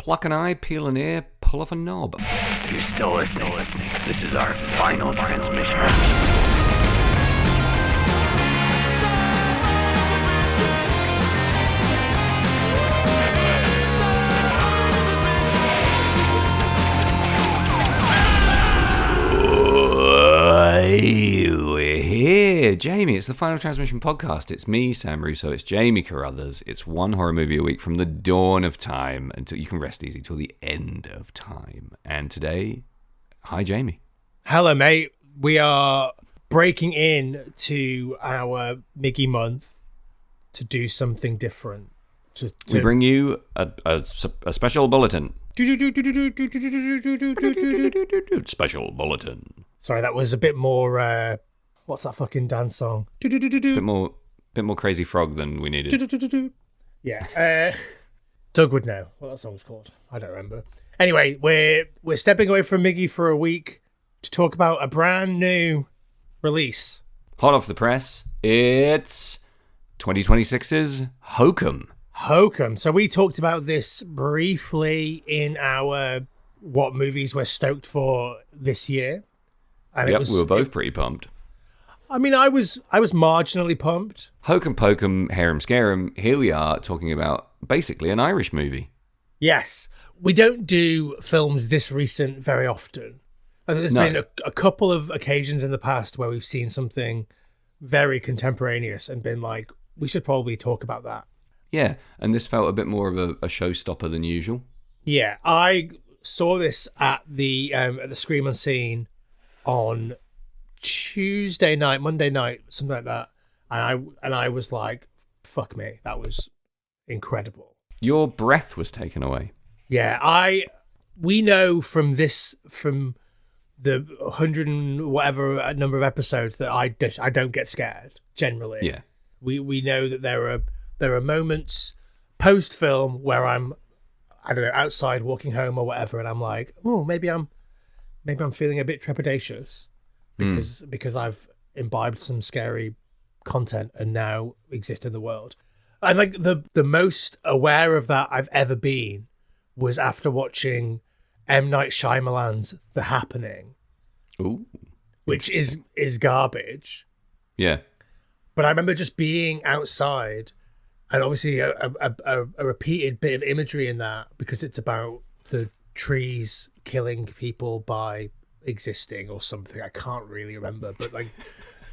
Pluck an eye, peel an ear, pull off a knob. You're still listening. This is our final transmission. We're here, Jamie. It's the Final Transmission podcast. It's me, Sam Russo. It's Jamie Carruthers. It's one horror movie a week from the dawn of time until you can rest easy till the end of time. And today, hi, Jamie. Hello, mate. We are breaking in to our Miggy month to do something different. We bring you a special bulletin. Special bulletin. Sorry, that was a bit more. What's that fucking dance song? Bit more Crazy Frog than we needed. Yeah. Doug would know what that song's called. I don't remember. Anyway, we're stepping away from Miggy for a week to talk about a brand new release. Hot off the press, it's 2026's Hokum. Hokum. So we talked about this briefly in our what movies we're stoked for this year. And we were both pretty pumped. I mean, I was marginally pumped. Hokum Pokum, Harem Scarum, here we are talking about basically an Irish movie. Yes. We don't do films this recent very often. And there's been a couple of occasions in the past where we've seen something very contemporaneous and been like, we should probably talk about that. Yeah, and this felt a bit more of a showstopper than usual. Yeah, I saw this at the Scream Unseen on Tuesday night, Monday night, something like that, and I was like, "Fuck me, that was incredible." Your breath was taken away. Yeah, we know from the 100 and whatever number of episodes that I don't get scared generally. Yeah, we know that there are moments post film where I'm, I don't know, outside walking home or whatever, and I'm like, oh, maybe I'm feeling a bit trepidatious because I've imbibed some scary content and now exist in the world. And like the most aware of that I've ever been was after watching M. Night Shyamalan's The Happening. Ooh, which is garbage. Yeah. But I remember just being outside and obviously a repeated bit of imagery in that because it's about the trees killing people by existing or something. I can't really remember, but like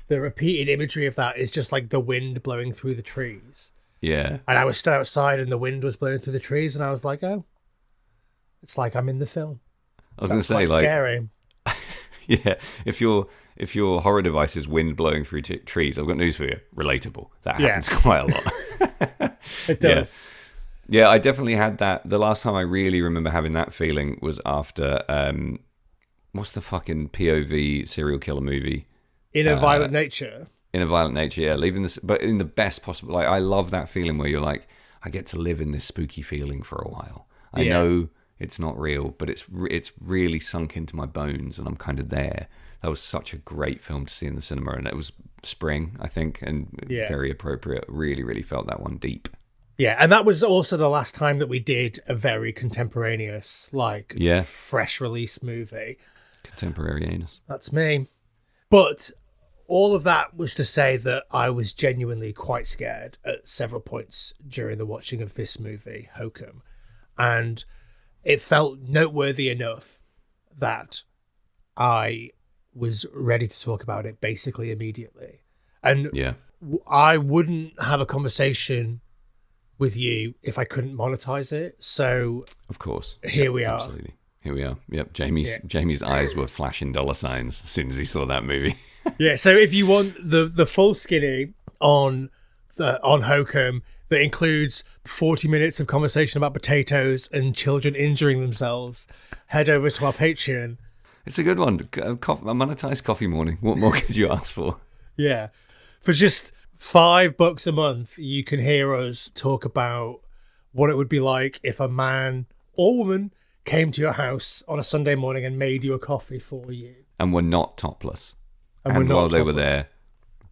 the repeated imagery of that is just like the wind blowing through the trees. Yeah. And I was stood outside and the wind was blowing through the trees and I was like, oh, it's like I'm in the film. I was going to say, like, scary. Yeah, if your horror device is wind blowing through trees, I've got news for you. Relatable. That happens quite a lot. It does. Yeah, I definitely had that. The last time I really remember having that feeling was after what's the fucking POV serial killer movie? In a Violent Nature. In a Violent Nature, yeah. Leaving this, but in the best possible. Like, I love that feeling where you're like, I get to live in this spooky feeling for a while. I know it's not real, but it's really sunk into my bones, and I'm kind of there. That was such a great film to see in the cinema, and it was spring, I think, and very appropriate. Really, really felt that one deep. Yeah, and that was also the last time that we did a very contemporaneous, like, fresh release movie. Contemporary anus. That's me. But all of that was to say that I was genuinely quite scared at several points during the watching of this movie, Hokum. And it felt noteworthy enough that I was ready to talk about it basically immediately. And I wouldn't have a conversation with you if I couldn't monetize it. So, of course, here we are. Absolutely. Here we are. Yep. Jamie's eyes were flashing dollar signs as soon as he saw that movie. Yeah. So if you want the full skinny on Hokum, that includes 40 minutes of conversation about potatoes and children injuring themselves, head over to our Patreon. It's a good one. A monetized coffee morning. What more could you ask for? Yeah. For just $5 a month, you can hear us talk about what it would be like if a man or woman came to your house on a Sunday morning and made you a coffee for you. And were not topless. And while they were there,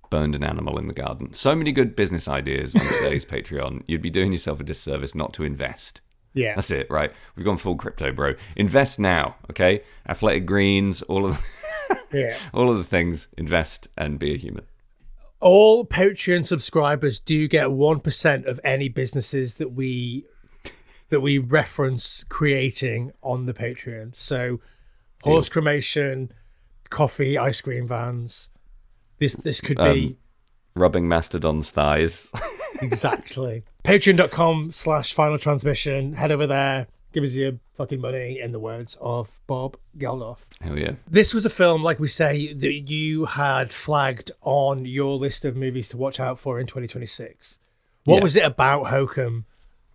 burned an animal in the garden. So many good business ideas on today's Patreon. You'd be doing yourself a disservice not to invest. Yeah. That's it, right? We've gone full crypto, bro. Invest now, okay? Athletic Greens, all of Yeah. all of the things. Invest and be a human. All Patreon subscribers do get 1% of any businesses that we reference creating on the Patreon. So horse cremation, coffee, ice cream vans. This could be Rubbing Mastodon's thighs. exactly. Patreon.com/final transmission. Head over there. Give us your fucking money, in the words of Bob Geldof. Hell yeah. This was a film, like we say, that you had flagged on your list of movies to watch out for in 2026. What was it about Hokum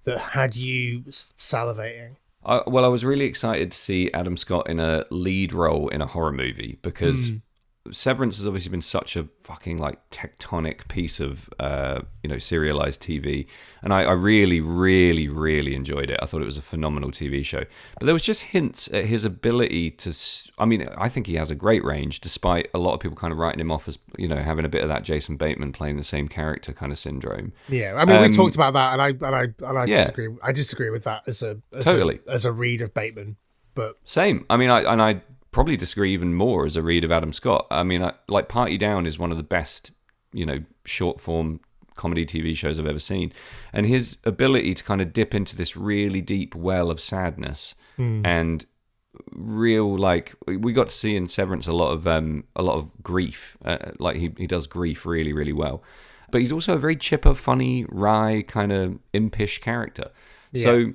that had you salivating? I was really excited to see Adam Scott in a lead role in a horror movie because Severance has obviously been such a fucking like tectonic piece of serialized TV, and I really, really, really enjoyed it. I thought it was a phenomenal TV show, but there was just hints at his ability to. I mean, I think he has a great range, despite a lot of people kind of writing him off as having a bit of that Jason Bateman playing the same character kind of syndrome. Yeah, I mean, we talked about that, and I Yeah. disagree. I disagree with that as Totally. as a read of Bateman, but Same. I mean, I probably disagree even more as a read of Adam Scott. I mean, like Party Down is one of the best, short form comedy TV shows I've ever seen, and his ability to kind of dip into this really deep well of sadness and real, like we got to see in Severance a lot of grief. Like he does grief really, really well, but he's also a very chipper, funny, wry kind of impish character. Yeah. So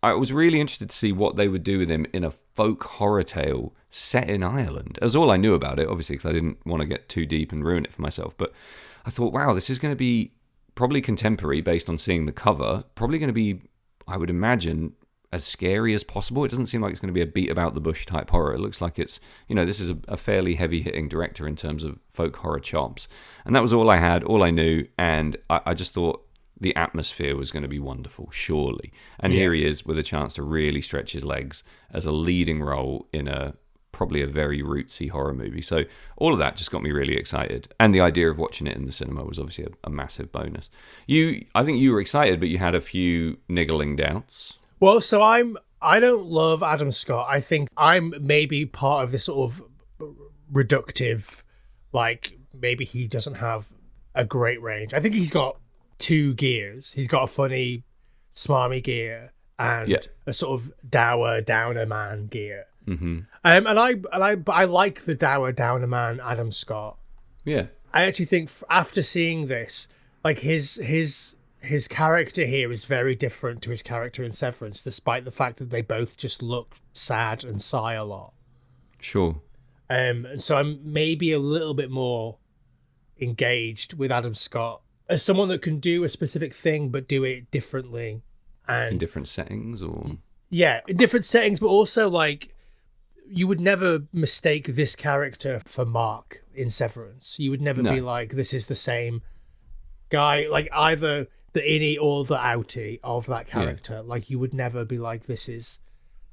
I was really interested to see what they would do with him in a folk horror tale set in Ireland. That's all I knew about it, obviously, because I didn't want to get too deep and ruin it for myself. But I thought, wow, this is going to be probably contemporary based on seeing the cover. Probably going to be, I would imagine, as scary as possible. It doesn't seem like it's going to be a beat about the bush type horror. It looks like it's, this is a fairly heavy hitting director in terms of folk horror chops. And that was all I had, all I knew. And I just thought, the atmosphere was going to be wonderful, surely. And here he is with a chance to really stretch his legs as a leading role in probably a very rootsy horror movie. So all of that just got me really excited. And the idea of watching it in the cinema was obviously a massive bonus. I think you were excited, but you had a few niggling doubts. Well, so I don't love Adam Scott. I think I'm maybe part of this sort of reductive, like maybe he doesn't have a great range. I think he's got two gears. He's got a funny, smarmy gear and a sort of dour, downer man gear. Mm-hmm. But I like the dour, downer man Adam Scott. Yeah, I actually think after seeing this, like his character here is very different to his character in Severance, despite the fact that they both just look sad and sigh a lot. Sure. And so I'm maybe a little bit more engaged with Adam Scott as someone that can do a specific thing but do it differently and in different settings, or in different settings, but also like you would never mistake this character for Mark in Severance. You would never be like, this is the same guy, like either the innie or the outie of that character. Like you would never be like, he's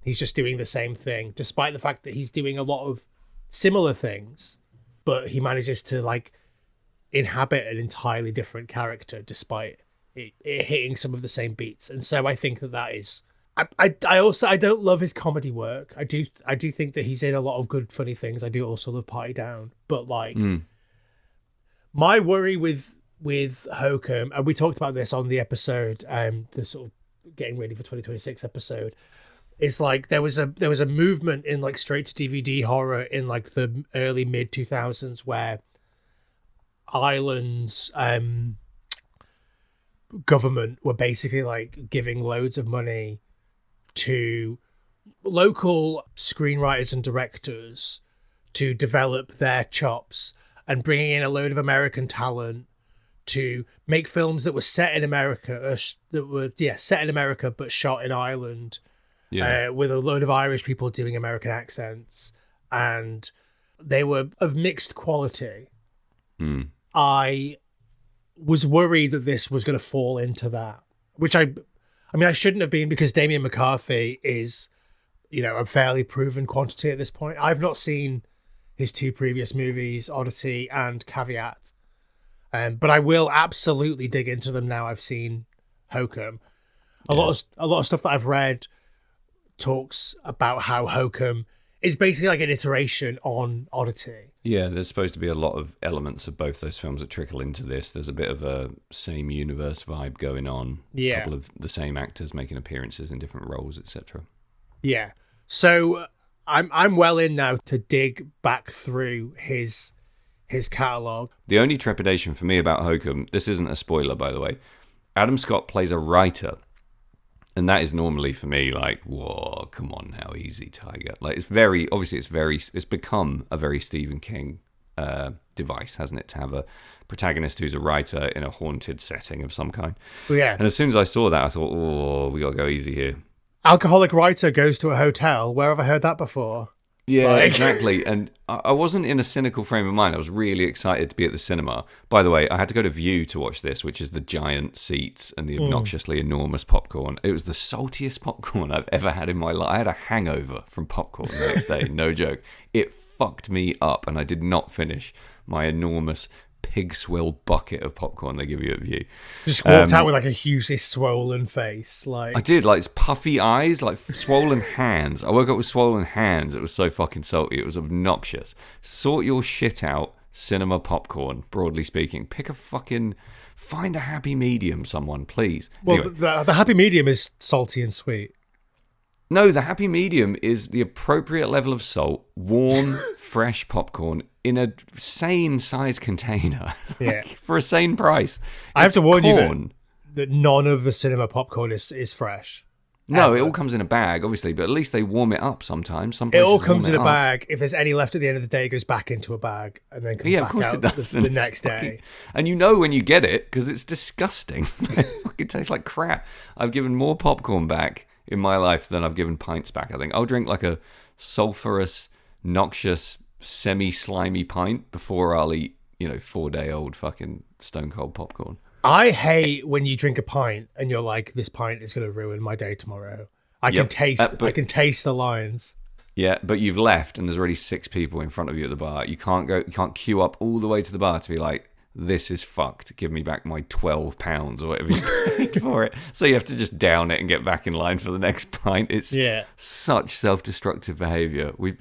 just doing the same thing, despite the fact that he's doing a lot of similar things, but he manages to like inhabit an entirely different character despite it hitting some of the same beats. And so I think that is I don't love his comedy work. I do think that he's in a lot of good funny things. I do also love Party Down, but like my worry with Hokum, and we talked about this on the episode, the sort of getting ready for 2026 episode, is like there was a movement in like straight to DVD horror in like the early mid 2000s where Ireland's government were basically like giving loads of money to local screenwriters and directors to develop their chops and bringing in a load of American talent to make films that were set in America, set in America but shot in Ireland, with a load of Irish people doing American accents, and they were of mixed quality. I was worried that this was going to fall into that, which I mean, I shouldn't have been, because Damien McCarthy is, a fairly proven quantity at this point. I've not seen his two previous movies, Odyssey and Caveat, but I will absolutely dig into them now I've seen Hokum. A lot of stuff that I've read talks about how Hokum is basically like an iteration on Oddity. Yeah, there's supposed to be a lot of elements of both those films that trickle into this. There's a bit of a same universe vibe going on. Yeah. A couple of the same actors making appearances in different roles, etc. Yeah. So I'm well in now to dig back through his catalogue. The only trepidation for me about Hokum, this isn't a spoiler, by the way, Adam Scott plays a writer. And that is normally for me like, whoa, come on now, easy, Tiger. Like it's become a very Stephen King device, hasn't it, to have a protagonist who's a writer in a haunted setting of some kind. Well, yeah. And as soon as I saw that, I thought, oh, we got to go easy here. Alcoholic writer goes to a hotel. Where have I heard that before? Yeah, exactly. And I wasn't in a cynical frame of mind. I was really excited to be at the cinema. By the way, I had to go to View to watch this, which is the giant seats and the obnoxiously enormous popcorn. It was the saltiest popcorn I've ever had in my life. I had a hangover from popcorn the next day, no joke. It fucked me up, and I did not finish my enormous pig swill bucket of popcorn they give you at View. Just walked out with like a hugely swollen face. Like I did, like puffy eyes, like swollen hands. I woke up with swollen hands. It was so fucking salty. It was obnoxious. Sort your shit out, cinema popcorn, broadly speaking. Find a happy medium, someone, please. Well, Anyway. the happy medium is salty and sweet. No, the happy medium is the appropriate level of salt, warm, fresh popcorn in a sane size container. Yeah. For a sane price. I have It's to warn corn. you that none of the cinema popcorn is fresh. No, Ever. it all comes in a bag, obviously, but at least they warm it up sometimes. Some It places all comes warm in it a up. bag. If there's any left at the end of the day, it goes back into a bag and then comes Yeah, of back course out it does. the next day. And you know when you get it because it's disgusting. It fucking tastes like crap. I've given more popcorn back in my life than I've given pints back, I think. I'll drink like a sulfurous, noxious, semi-slimy pint before I'll eat, 4-day-old fucking stone cold popcorn. I hate when you drink a pint and you're like, this pint is going to ruin my day tomorrow. I can taste the lines. Yeah, but you've left and there's already 6 people in front of you at the bar. You can't queue up all the way to the bar to be like, this is fucked. Give me back my £12 or whatever you paid for it. So you have to just down it and get back in line for the next pint. It's such self-destructive behaviour. We're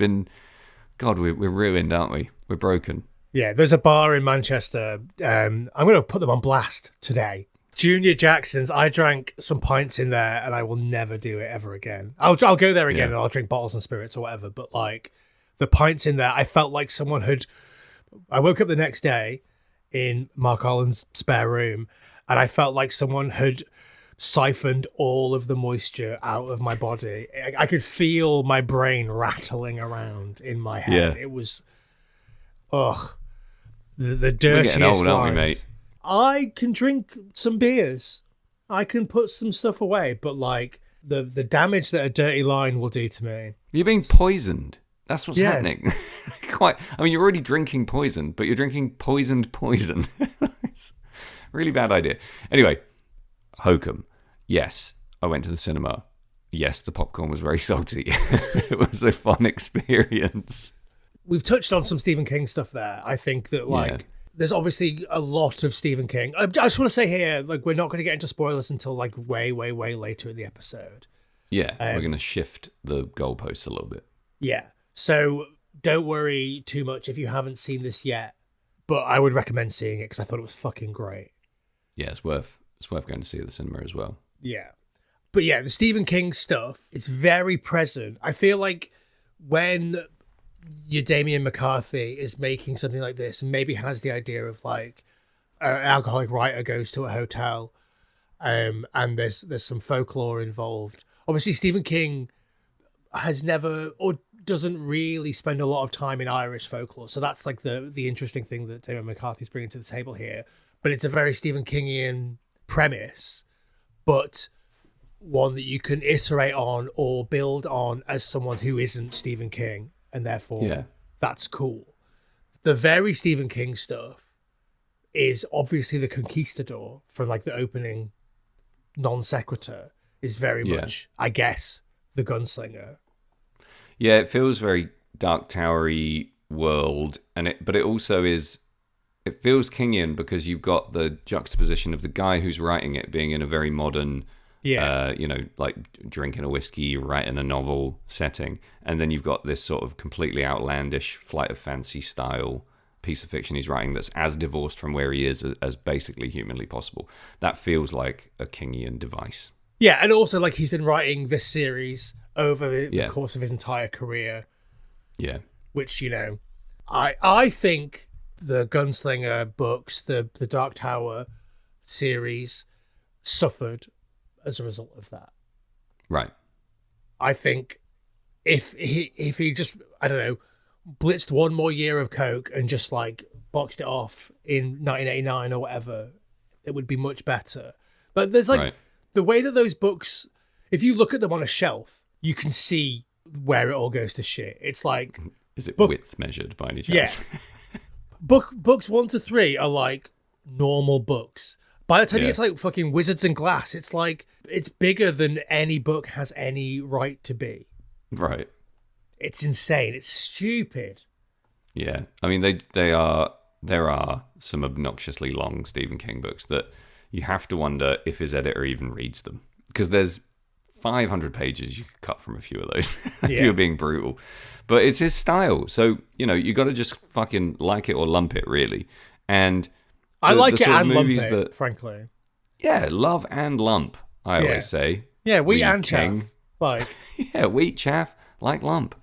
ruined, aren't we? We're broken. Yeah, there's a bar in Manchester. I'm going to put them on blast today. Junior Jackson's. I drank some pints in there and I will never do it ever again. I'll go there again and I'll drink bottles and spirits or whatever. But like the pints in there, I felt like someone had... I woke up the next day in Mark Holland's spare room and I felt like someone had siphoned all of the moisture out of my body. I could feel my brain rattling around in my head. Yeah. It was... Ugh. The dirtiest We're getting old, lines. aren't we, mate? I can drink some beers. I can put some stuff away, but like the damage that a dirty line will do to me. You're being poisoned. That's what's happening. You're already drinking poison, but you're drinking poisoned poison. It's a really bad idea. Anyway, Hokum. Yes, I went to the cinema. Yes, the popcorn was very salty. It was a fun experience. We've touched on some Stephen King stuff there. I think that there's obviously a lot of Stephen King. I just want to say here, like, we're not going to get into spoilers until like way, way, way later in the episode. Yeah, we're going to shift the goalposts a little bit. Yeah. So don't worry too much if you haven't seen this yet, but I would recommend seeing it because I thought it was fucking great. Yeah, it's worth going to see at the cinema as well. Yeah. But yeah, the Stephen King stuff is very present. I feel like when your Damien McCarthy is making something like this and maybe has the idea of like an alcoholic writer goes to a hotel and there's some folklore involved. Obviously, Stephen King has never or doesn't really spend a lot of time in Irish folklore. So that's like the interesting thing that Damien McCarthy's bringing to the table here. But it's a very Stephen Kingian premise, but one that you can iterate on or build on as someone who isn't Stephen King. And therefore, that's cool. The very Stephen King stuff is obviously the conquistador from like the opening non sequitur is very much, I guess, the gunslinger. Yeah, it feels very Dark Towery world, but it also is. It feels Kingian because you've got the juxtaposition of the guy who's writing it being in a very modern Yeah. Like drinking a whiskey, writing a novel setting, and then you've got this sort of completely outlandish flight of fancy style piece of fiction he's writing that's as divorced from where he is as basically humanly possible. That feels like a Kingian device. Yeah, and also like he's been writing this series over the course of his entire career. Yeah. Which, I think the Gunslinger books, the Dark Tower series suffered as a result of that. Right. I think if he just, I don't know, blitzed one more year of coke and just like boxed it off in 1989 or whatever, it would be much better. But there's like the way that those books, if you look at them on a shelf, you can see where it all goes to shit. It's like, is it width measured by any chance? Yeah. Books 1 to 3 are like normal books. By the time you get to like fucking Wizards and Glass, it's like it's bigger than any book has any right to be. Right. It's insane. It's stupid. Yeah. I mean, there are some obnoxiously long Stephen King books that you have to wonder if his editor even reads them. Because there's 500 pages you could cut from a few of those if you're being brutal. But it's his style. So, you got to just fucking like it or lump it, really. And I like it and lump it, frankly. Yeah, love and lump, I always say. Yeah, wheat and chaff. Like. Yeah, wheat, chaff, like lump.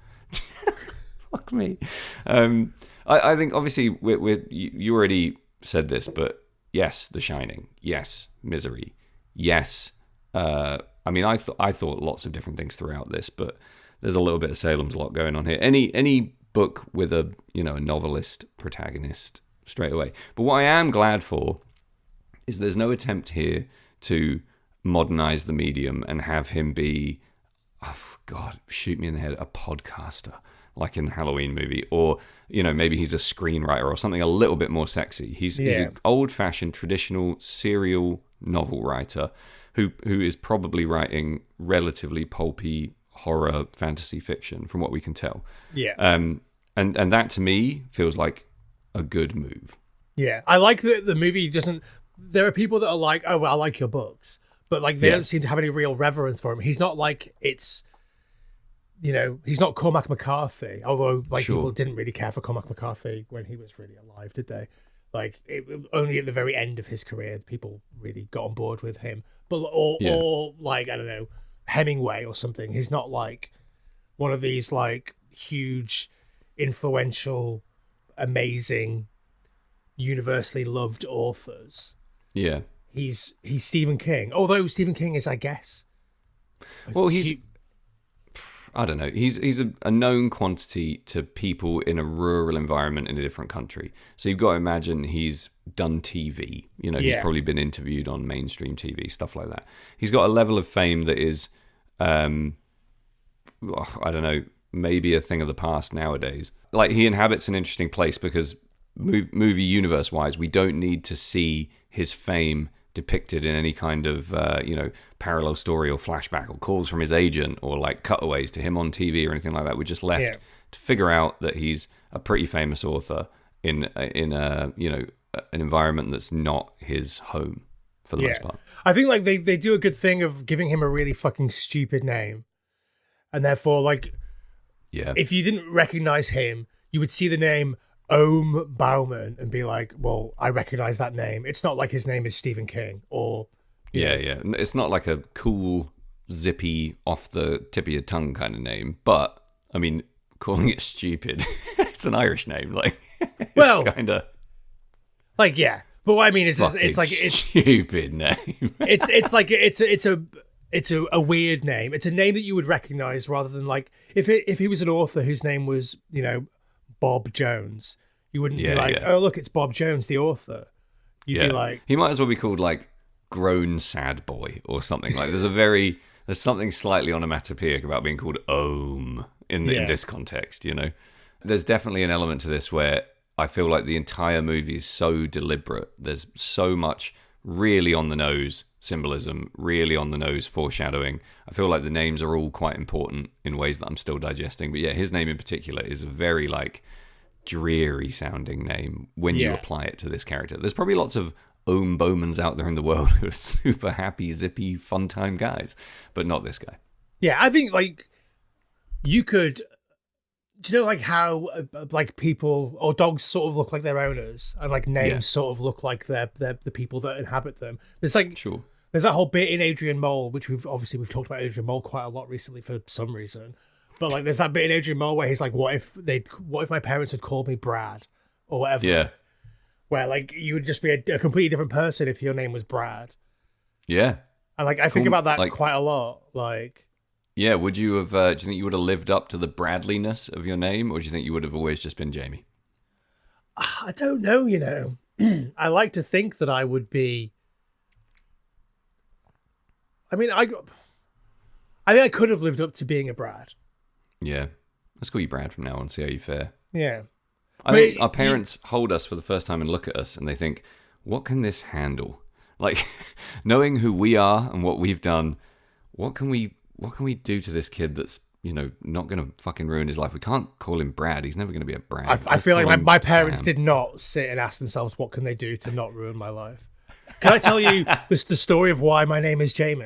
Fuck me. I think obviously you already said this, but yes, The Shining. Yes, Misery. Yes. I thought lots of different things throughout this, but there's a little bit of Salem's Lot going on here. Any book with a novelist protagonist straight away. But what I am glad for is there's no attempt here to modernize the medium and have him be, oh God, shoot me in the head, a podcaster like in the Halloween movie, or maybe he's a screenwriter or something a little bit more sexy. He's an old-fashioned, traditional serial novel writer who is probably writing relatively pulpy horror fantasy fiction, from what we can tell. Yeah. And that to me feels like a good move. Yeah, I like that the movie doesn't. There are people that are like, oh, well, I like your books, but like they don't seem to have any real reverence for him. He's not like he's not Cormac McCarthy, although people didn't really care for Cormac McCarthy when he was really alive, did they? Like only at the very end of his career, people really got on board with him. But or like, I don't know, Hemingway or something. He's not like one of these like huge, influential, amazing, universally loved authors. Yeah. He's Stephen King. Although Stephen King is, I guess. Well, I don't know. He's a known quantity to people in a rural environment in a different country. So you've got to imagine he's done TV. He's probably been interviewed on mainstream TV, stuff like that. He's got a level of fame that is, I don't know, maybe a thing of the past nowadays. Like, he inhabits an interesting place because movie universe-wise, we don't need to see his fame depicted in any kind of parallel story or flashback or calls from his agent or like cutaways to him on TV or anything like that. We're just left to figure out that he's a pretty famous author in an environment that's not his home for the most part. I think like they do a good thing of giving him a really fucking stupid name, and therefore like if you didn't recognize him, you would see the name Ohm Bauman and be like, well, I recognize that name. It's not like his name is Stephen King or... Yeah. It's not like a cool, zippy, off the tip of your tongue kind of name. But, I mean, calling it stupid, it's an Irish name. Like, well, kind of... Like, yeah. But what I mean is it's like... It's stupid name. it's like... It's a weird name. It's a name that you would recognize rather than like... If he was an author whose name was, Bob Jones, you wouldn't be like, oh look, it's Bob Jones, the author. You'd be like, he might as well be called like Grown Sad Boy or something. Like there's something slightly onomatopoeic about being called Ohm in this context. There's definitely an element to this where I feel like the entire movie is so deliberate. There's so much really on the nose symbolism, really on the nose foreshadowing. I feel like the names are all quite important in ways that I'm still digesting. But yeah, his name in particular is a very like dreary sounding name when you apply it to this character. There's probably lots of Ohm Bowmans out there in the world who are super happy, zippy, fun time guys, but not this guy. Yeah, I think like you could. Do you know like how like people or dogs sort of look like their owners, and like names sort of look like they're the people that inhabit them? There's like Sure. there's that whole bit in Adrian Mole, which we've talked about Adrian Mole quite a lot recently for some reason. But like there's that bit in Adrian Mole where he's like, what if my parents had called me Brad or whatever? Yeah. Where like you would just be a completely different person if your name was Brad. Yeah. And like I think about that quite a lot. Like, yeah, would you have? Do you think you would have lived up to the Bradleyness of your name, or do you think you would have always just been Jamie? I don't know. You know, I like to think that I would be. I mean, I think I could have lived up to being a Brad. Yeah, let's call you Brad from now on. See how you fare. Yeah, I think our parents hold us for the first time and look at us, and they think, "What can this handle?" Like, knowing who we are and what we've done, what can we do to this kid that's, you know, not going to fucking ruin his life? We can't call him Brad. He's never going to be a Brad. I feel like my parents did not sit and ask themselves, what can they do to not ruin my life? Can I tell you the story of why my name is Jamie?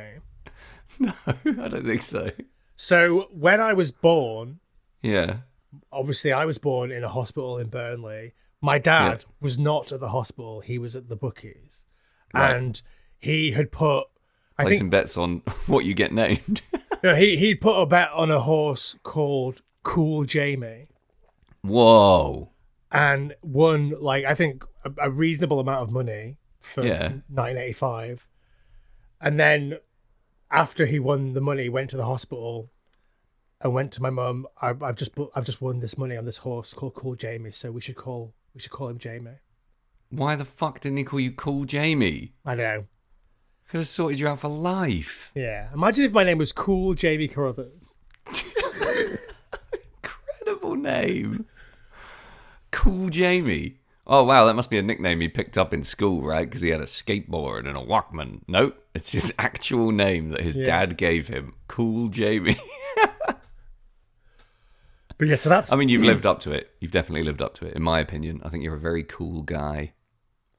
No, I don't think so. So when I was born, yeah, obviously I was born in a hospital in Burnley. My dad was not at the hospital. He was at the bookies. Right. And he had put... Placing bets on what you get named. No, he'd put a bet on a horse called Cool Jamie. Whoa. And won, like, I think a reasonable amount of money for 1985. And then after he won the money, went to the hospital and went to my mum, I've just won this money on this horse called Cool Jamie, so we should call him Jamie. Why the fuck didn't he call you Cool Jamie? I know. Could have sorted you out for life. Yeah. Imagine if my name was Cool Jamie Carruthers. Incredible name. Cool Jamie. Oh, wow, that must be a nickname he picked up in school, right? Because he had a skateboard and a Walkman. Nope, it's his actual name that his dad gave him. Cool Jamie. But yeah, so that's... I mean, you've lived up to it. You've definitely lived up to it, in my opinion. I think you're a very cool guy.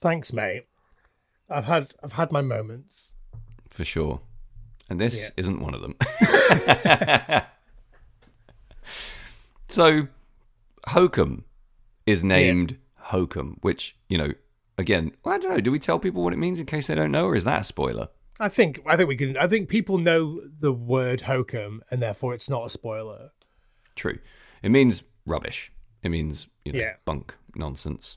Thanks, mate. I've had my moments. For sure. And this isn't one of them. So, Hokum is named Hokum, which, you know, again, I don't know, do we tell people what it means in case they don't know, or is that a spoiler? I think we can. I think people know the word Hokum, and therefore it's not a spoiler. True. It means rubbish. It means, you know, bunk, nonsense.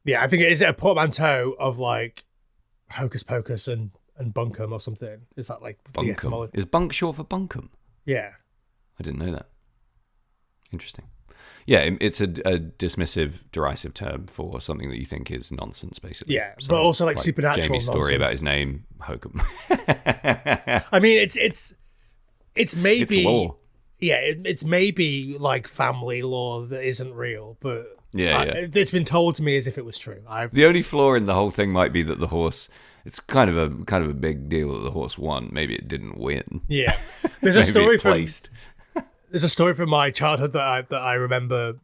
Yeah, I think it is a portmanteau of like Hocus Pocus and bunkum or something. Is that like bunkum? The etymology? Is bunk short for bunkum? Yeah. I didn't know that. Interesting. Yeah, it's a dismissive, derisive term for something that you think is nonsense, basically. Yeah, so, but also like supernatural Jamie's nonsense. story about his name, Hokum. I mean, it's maybe... It's lore. Yeah, it's maybe like family lore that isn't real, but it's been told to me as if it was true. The only flaw in the whole thing might be that the horse... It's kind of a big deal that the horse won. Maybe it didn't win. Yeah, there's a story from my childhood that I remember,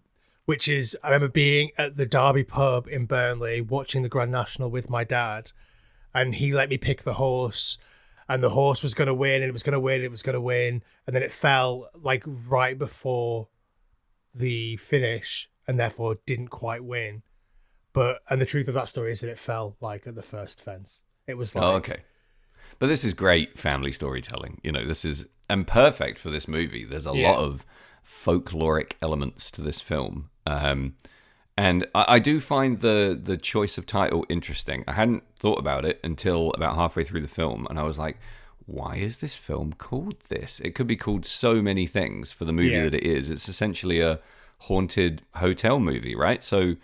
which is I remember being at the Derby pub in Burnley watching the Grand National with my dad, and he let me pick the horse, and the horse was going to win, and it was going to win, and it was going to win, and then it fell like right before the finish, and therefore didn't quite win. And the truth of that story is that it fell like at the first fence. It was like... Oh, okay. But this is great family storytelling. You know, this is... And perfect for this movie. There's a lot of folkloric elements to this film. And I do find the choice of title interesting. I hadn't thought about it until about halfway through the film. And I was like, why is this film called this? It could be called so many things for the movie that it is. It's essentially a haunted hotel movie, right? So...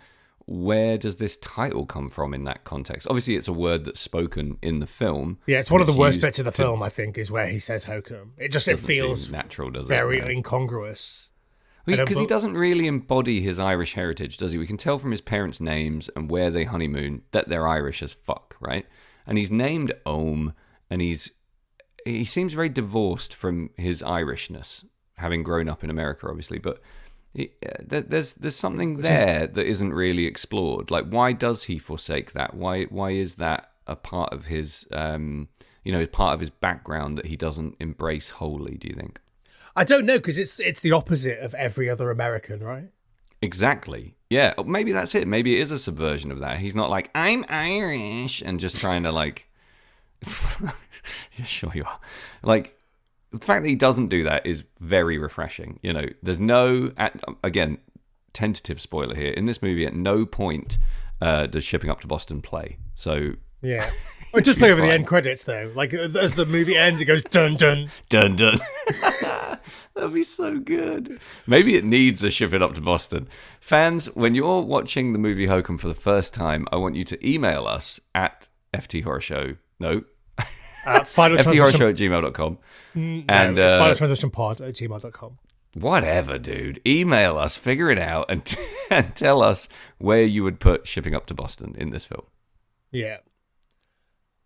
where does this title come from in that context? Obviously, it's a word that's spoken in the film. Yeah, it's one of the worst bits of the film, I think, is where he says Hokum. It feels natural, does it? Very incongruous. Because he doesn't really embody his Irish heritage, does he? We can tell from his parents' names and where they honeymoon that they're Irish as fuck, right? And he's named Ohm, and he seems very divorced from his Irishness, having grown up in America, obviously, but... there's something there that isn't really explored. Like, why does he forsake that? Why is that a part of his part of his background that he doesn't embrace wholly? Do you think? I don't know, because it's the opposite of every other American, right? Exactly. Yeah. Maybe that's it. Maybe it is a subversion of that. He's not like, I'm Irish, and just trying to like. Yeah, sure you are. Like, the fact that he doesn't do that is very refreshing. You know, there's no, again, tentative spoiler here. In this movie, at no point does Shipping Up to Boston play. So yeah, it just play over the end credits though. Like as the movie ends, it goes dun dun dun dun. That'd be so good. Maybe it needs a Ship It Up to Boston. Fans, when you're watching the movie Hokum for the first time, I want you to email us at FTHorrorshow. No. FTHorrorshow@gmail.com. And it's finaltransitionpod@gmail.com. Whatever, dude. Email us, figure it out, and tell us where you would put Shipping Up to Boston in this film. Yeah.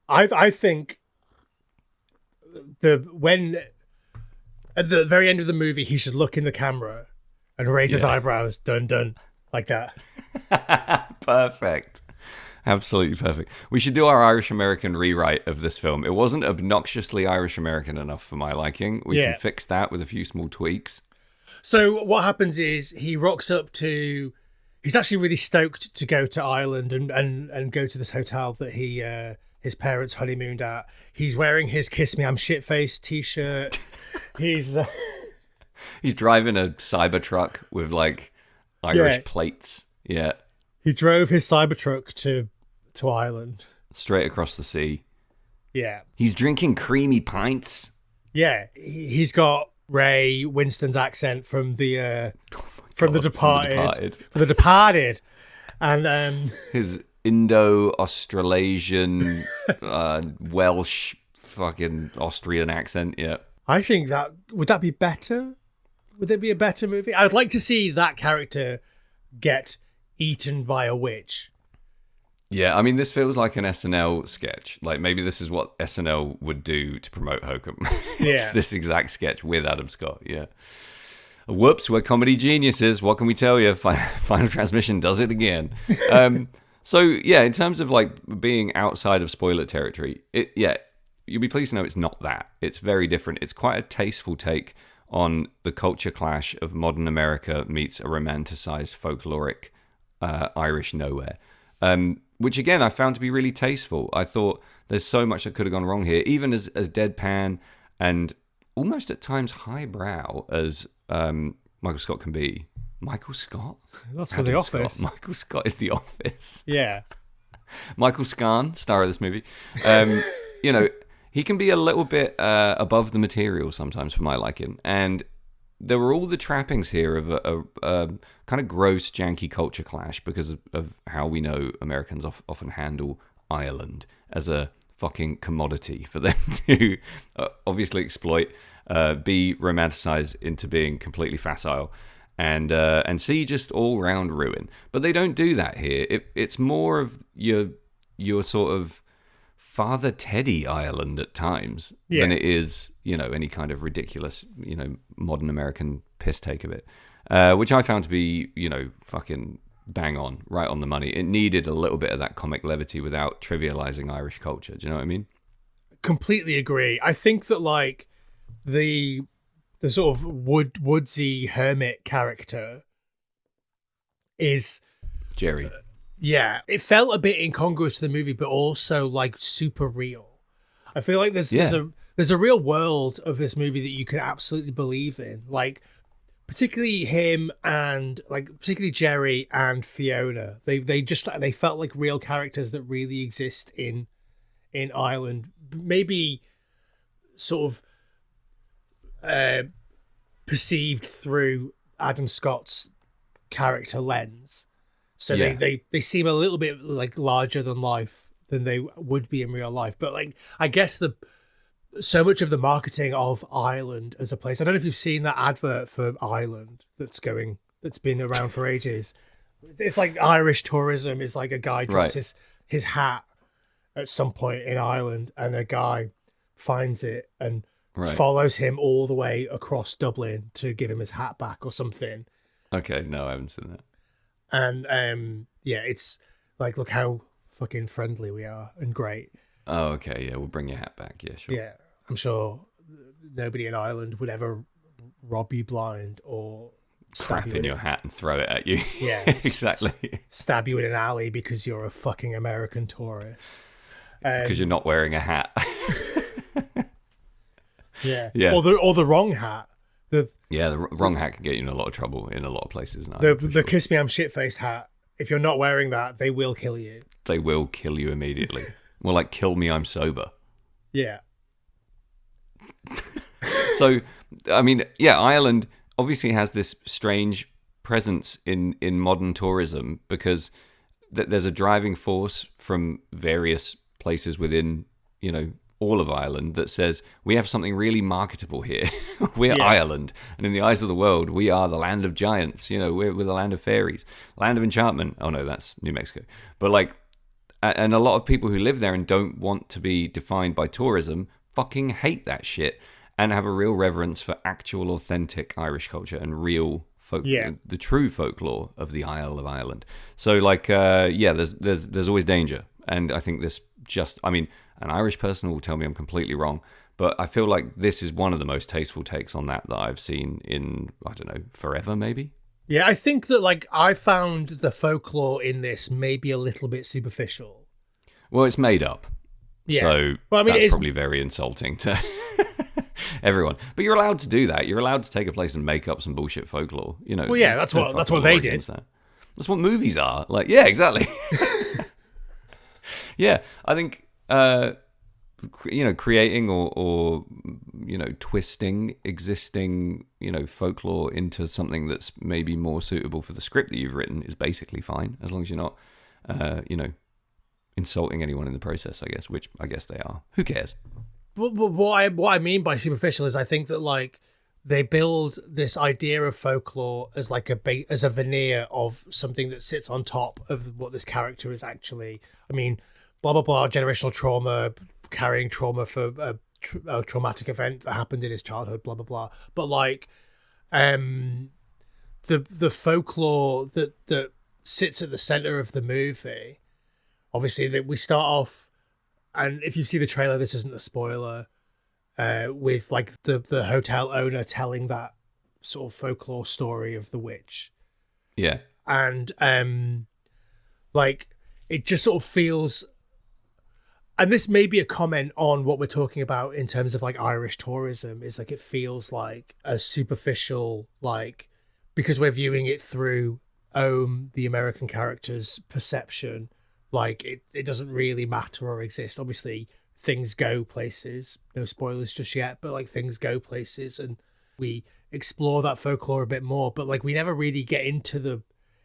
I think when at the very end of the movie he should look in the camera and raise his eyebrows, dun dun, like that. Perfect. Absolutely perfect. We should do our Irish American rewrite of this film. It wasn't obnoxiously Irish American enough for my liking. We can fix that with a few small tweaks. So what happens is he rocks up to. He's actually really stoked to go to Ireland and go to this hotel that his parents honeymooned at. He's wearing his "Kiss Me I'm Shitface" t-shirt. He's driving a Cybertruck with like Irish plates. Yeah. He drove his Cybertruck to Ireland. Straight across the sea. Yeah. He's drinking creamy pints. Yeah. He's got Ray Winston's accent from The Departed. And his Indo-Australasian, Welsh, fucking Austrian accent, yeah. I think would that be better? Would it be a better movie? I'd like to see that character get eaten by a witch. Yeah, I mean, this feels like an SNL sketch. Like, maybe this is what SNL would do to promote Hokum. Yeah. This exact sketch with Adam Scott, yeah. Whoops, we're comedy geniuses. What can we tell you? Final Transmission does it again. So, yeah, in terms of, like, being outside of spoiler territory, you'll be pleased to know it's not that. It's very different. It's quite a tasteful take on the culture clash of modern America meets a romanticized folkloric Irish nowhere. Which, again, I found to be really tasteful. I thought there's so much that could have gone wrong here, even as deadpan and almost at times highbrow as Michael Scott can be. Michael Scott? That's for The Office. Scott. Michael Scott is The Office. Yeah. Michael Scarn, star of this movie. He can be a little bit above the material sometimes for my liking. And there were all the trappings here of a kind of gross, janky culture clash because of how we know Americans often handle Ireland as a fucking commodity for them to obviously exploit, be romanticized into being completely facile, and see just all-round ruin. But they don't do that here. It's more of your sort of Father Teddy Ireland at times than it is, any kind of ridiculous, modern American piss take of it, which I found to be, fucking bang on, right on the money. It needed a little bit of that comic levity without trivializing Irish culture. Do you know what I mean? Completely agree. I think that like the sort of woodsy hermit character is Jerry. Yeah, it felt a bit incongruous to the movie, but also like super real. I feel like there's a real world of this movie that you can absolutely believe in. Like, particularly him and particularly Jerry and Fiona. They felt like real characters that really exist in Ireland. Maybe sort of perceived through Adam Scott's character lens. So they seem a little bit like larger than life than they would be in real life. But like, I guess so much of the marketing of Ireland as a place. I don't know if you've seen that advert for Ireland that's been around for ages. It's like Irish tourism is like a guy drops his hat at some point in Ireland and a guy finds it and follows him all the way across Dublin to give him his hat back or something. Okay, no, I haven't seen that. And yeah, it's like, look how fucking friendly we are and great. Oh, okay, yeah, we'll bring your hat back. Yeah, sure. Yeah, I'm sure nobody in Ireland would ever rob you blind or stab Crap you in your hat and throw it at you. Yeah, exactly. Stab you in an alley because you're a fucking American tourist. Because you're not wearing a hat. Yeah. Yeah. Or the wrong hat. The wrong hat can get you in a lot of trouble in a lot of places now. the kiss me I'm shit faced hat. If you're not wearing that, they will kill you. They will kill you immediately. More like kill me, I'm sober. Yeah. So, I mean, yeah, Ireland obviously has this strange presence in modern tourism because there's a driving force from various places within, all of Ireland that says we have something really marketable here. We're Ireland, and in the eyes of the world, we are the land of giants. We're the land of fairies, land of enchantment. Oh no, that's New Mexico. But and a lot of people who live there and don't want to be defined by tourism fucking hate that shit and have a real reverence for actual, authentic Irish culture and real folk, the true folklore of the Isle of Ireland. So, there's always danger, and I think this an Irish person will tell me I'm completely wrong, but I feel like this is one of the most tasteful takes on that I've seen in, I don't know, forever maybe. Yeah, I think that I found the folklore in this maybe a little bit superficial. Well, it's made up. Yeah. So that's probably very insulting to everyone. But you're allowed to do that. You're allowed to take a place and make up some bullshit folklore. Well, yeah, that's what they did. That's what movies are. Yeah, exactly. Yeah, I think creating or twisting existing folklore into something that's maybe more suitable for the script that you've written is basically fine, as long as you're not insulting anyone in the process, I guess, which I guess they are. Who cares? But what I mean by superficial is I think that they build this idea of folklore as as a veneer of something that sits on top of what this character is actually. I mean, blah blah blah, generational trauma, carrying trauma for a traumatic event that happened in his childhood, blah blah blah. But the folklore that sits at the center of the movie, obviously that we start off, and if you see the trailer, this isn't a spoiler, with the hotel owner telling that sort of folklore story of the witch. Yeah. And it just sort of feels, and this may be a comment on what we're talking about in terms of Irish tourism, is it feels like a superficial, because we're viewing it through the American character's perception, it doesn't really matter or exist. Obviously things go places, no spoilers just yet, but things go places and we explore that folklore a bit more, but we never really get into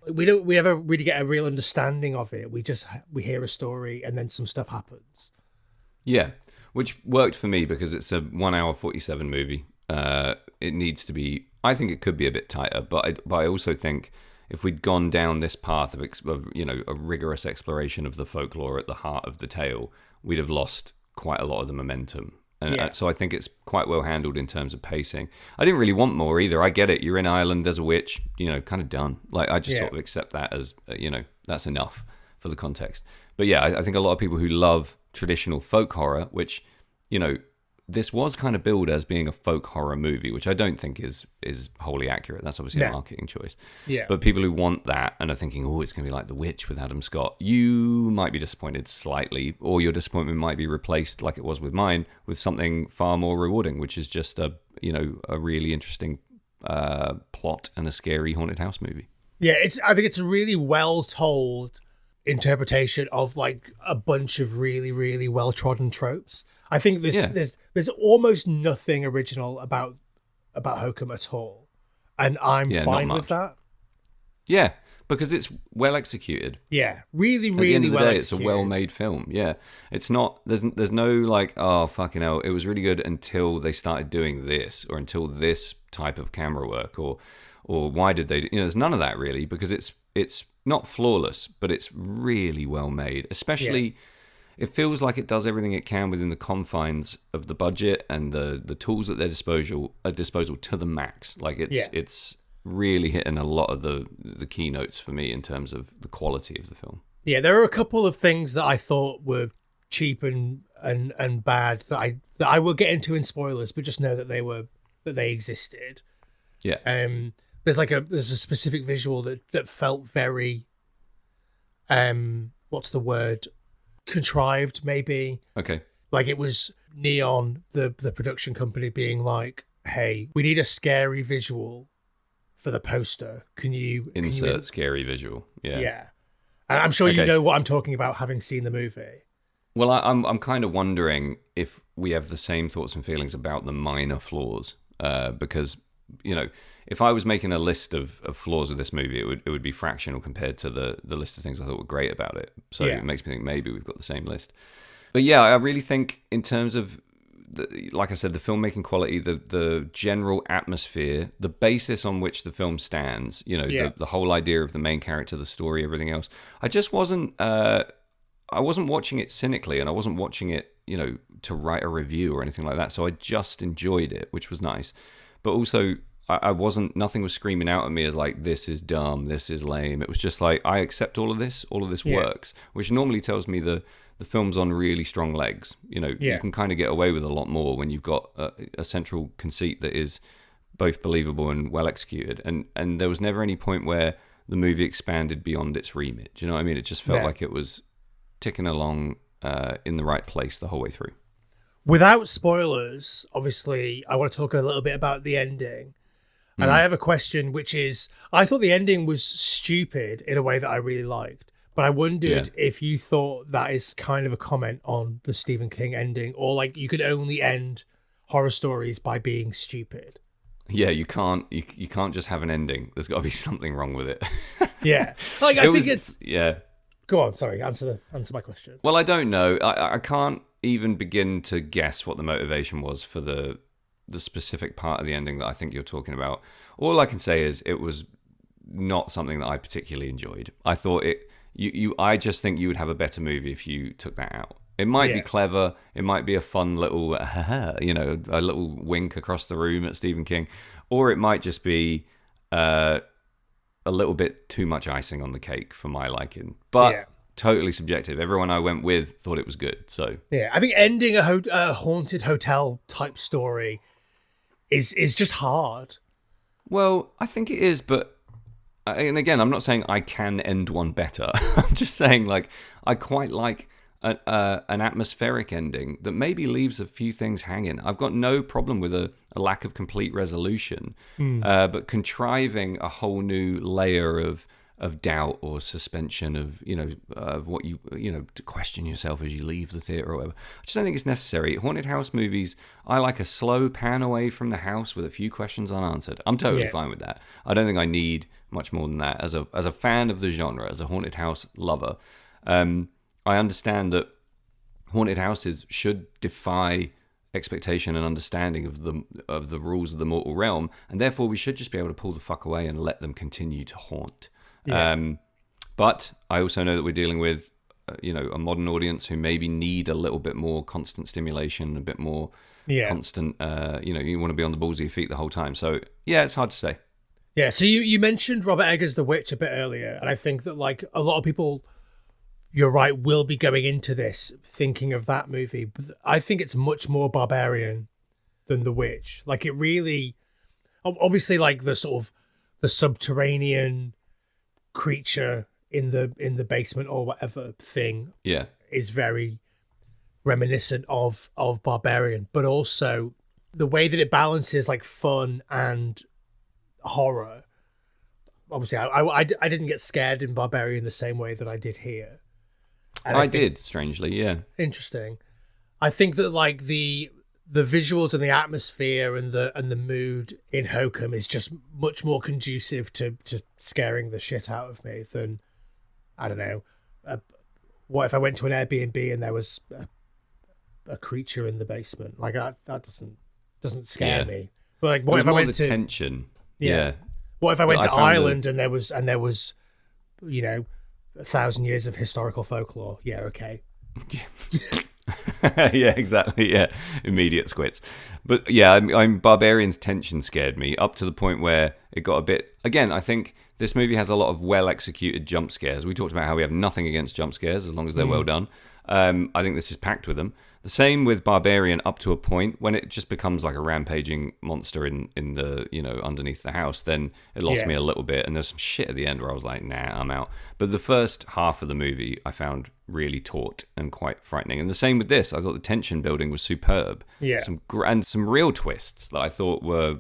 we ever really get a real understanding of it. We hear a story and then some stuff happens. Yeah, which worked for me because it's a 1 hour 47 movie. It needs to be, I think it could be a bit tighter, but I also think if we'd gone down this path of a rigorous exploration of the folklore at the heart of the tale, we'd have lost quite a lot of the momentum. And so I think it's quite well handled in terms of pacing. I didn't really want more either. I get it. You're in Ireland, there's a witch, kind of done. I just sort of accept that as, that's enough for the context. But yeah, I think a lot of people who love traditional folk horror, which, this was kind of billed as being a folk horror movie, which I don't think is wholly accurate. That's obviously a marketing choice. Yeah. But people who want that and are thinking, oh, it's going to be like The Witch with Adam Scott, you might be disappointed slightly, or your disappointment might be replaced, like it was with mine, with something far more rewarding, which is just a really interesting plot and a scary haunted house movie. Yeah, I think it's a really well told interpretation of a bunch of really, really well trodden tropes. I think there's almost nothing original about Hokum at all, and I'm fine with that. Yeah, because it's well executed. Yeah, really, really At the end of the well day, executed. It's a well-made film. Yeah, it's not. There's no oh fucking hell, it was really good until they started doing this, or until this type of camera work, or why did they? There's none of that really, because it's not flawless, but it's really well made. Especially, it feels like it does everything it can within the confines of the budget and the tools at their disposal to the max. It's really hitting a lot of the keynotes for me in terms of the quality of the film. Yeah, there are a couple of things that I thought were cheap and bad that I will get into in spoilers, but just know that they existed. Yeah. There's a specific visual that felt very what's the word? Contrived, maybe. Okay. Like it was Neon, the production company, being like, "Hey, we need a scary visual for the poster. Can you insert scary visual?" Yeah. Yeah. And I'm sure you know what I'm talking about, having seen the movie. Well, I'm kind of wondering if we have the same thoughts and feelings about the minor flaws, because if I was making a list of flaws with this movie, it would be fractional compared to the list of things I thought were great about it. So It makes me think maybe we've got the same list. But yeah, I really think in terms of, like I said, the filmmaking quality, the general atmosphere, the basis on which the film stands, the whole idea of the main character, the story, everything else. I just wasn't watching it cynically, and I wasn't watching it, to write a review or anything like that. So I just enjoyed it, which was nice. But also, nothing was screaming out at me as like, this is dumb, this is lame. It was just like, I accept all of this works, which normally tells me the film's on really strong legs. You can kind of get away with a lot more when you've got a central conceit that is both believable and well executed. And there was never any point where the movie expanded beyond its remit. Do you know what I mean? It just felt like it was ticking along in the right place the whole way through. Without spoilers, obviously, I want to talk a little bit about the ending. And I have a question, which is, I thought the ending was stupid in a way that I really liked. But I wondered if you thought that is kind of a comment on the Stephen King ending, or like you could only end horror stories by being stupid. Yeah, you can't just have an ending. There's got to be something wrong with it. Yeah. Like I think it's Yeah. Go on, sorry, answer my question. Well, I don't know. I can't even begin to guess what the motivation was for the specific part of the ending that I think you're talking about. All I can say is it was not something that I particularly enjoyed. I thought I just think you would have a better movie if you took that out. It might be clever. It might be a fun little, a little wink across the room at Stephen King, or it might just be a little bit too much icing on the cake for my liking. But totally subjective. Everyone I went with thought it was good. So yeah, I think ending a haunted hotel type story is just hard. Well, I think it is, but. And again, I'm not saying I can end one better. I'm just saying, like, I quite like an atmospheric ending that maybe leaves a few things hanging. I've got no problem with a lack of complete resolution, but contriving a whole new layer of doubt or suspension of what to question yourself as you leave the theater or whatever. I just don't think it's necessary. Haunted house movies, I like a slow pan away from the house with a few questions unanswered. I'm totally fine with that. I don't think I need much more than that. As a fan of the genre, as a haunted house lover, I understand that haunted houses should defy expectation and understanding of the rules of the mortal realm, and therefore we should just be able to pull the fuck away and let them continue to haunt. But I also know that we're dealing with a modern audience who maybe need a little bit more constant stimulation, a bit more constant you want to be on the balls of your feet the whole time. So yeah, it's hard to say. Yeah, so you mentioned Robert Eggers' The Witch a bit earlier, and I think that like a lot of people, you're right, will be going into this thinking of that movie, but I think it's much more barbarian than The Witch. Like it really, obviously, like the sort of the subterranean creature in the basement or whatever thing is very reminiscent of Barbarian, but also the way that it balances like fun and horror. Obviously I didn't get scared in Barbarian the same way that I did here, and I did, strangely. Interesting. I think that like the visuals and the atmosphere and the mood in Hokum is just much more conducive to scaring the shit out of me than, I don't know, what if I went to an Airbnb and there was a creature in the basement? Like that doesn't scare me. But like, what if I went to tension? What if I went to Ireland and there was 1,000 years of historical folklore? Yeah, okay. Yeah, exactly. Yeah, immediate squits. But yeah, I'm Barbarian's tension scared me up to the point where it got a bit. Again, I think this movie has a lot of well executed jump scares. We talked about how we have nothing against jump scares as long as they're well done. I think this is packed with them. The same with Barbarian up to a point. When it just becomes like a rampaging monster in the underneath the house, then it lost me a little bit. And there's some shit at the end where I was like, nah, I'm out. But the first half of the movie I found really taut and quite frightening. And the same with this. I thought the tension building was superb. Yeah. And some real twists that I thought were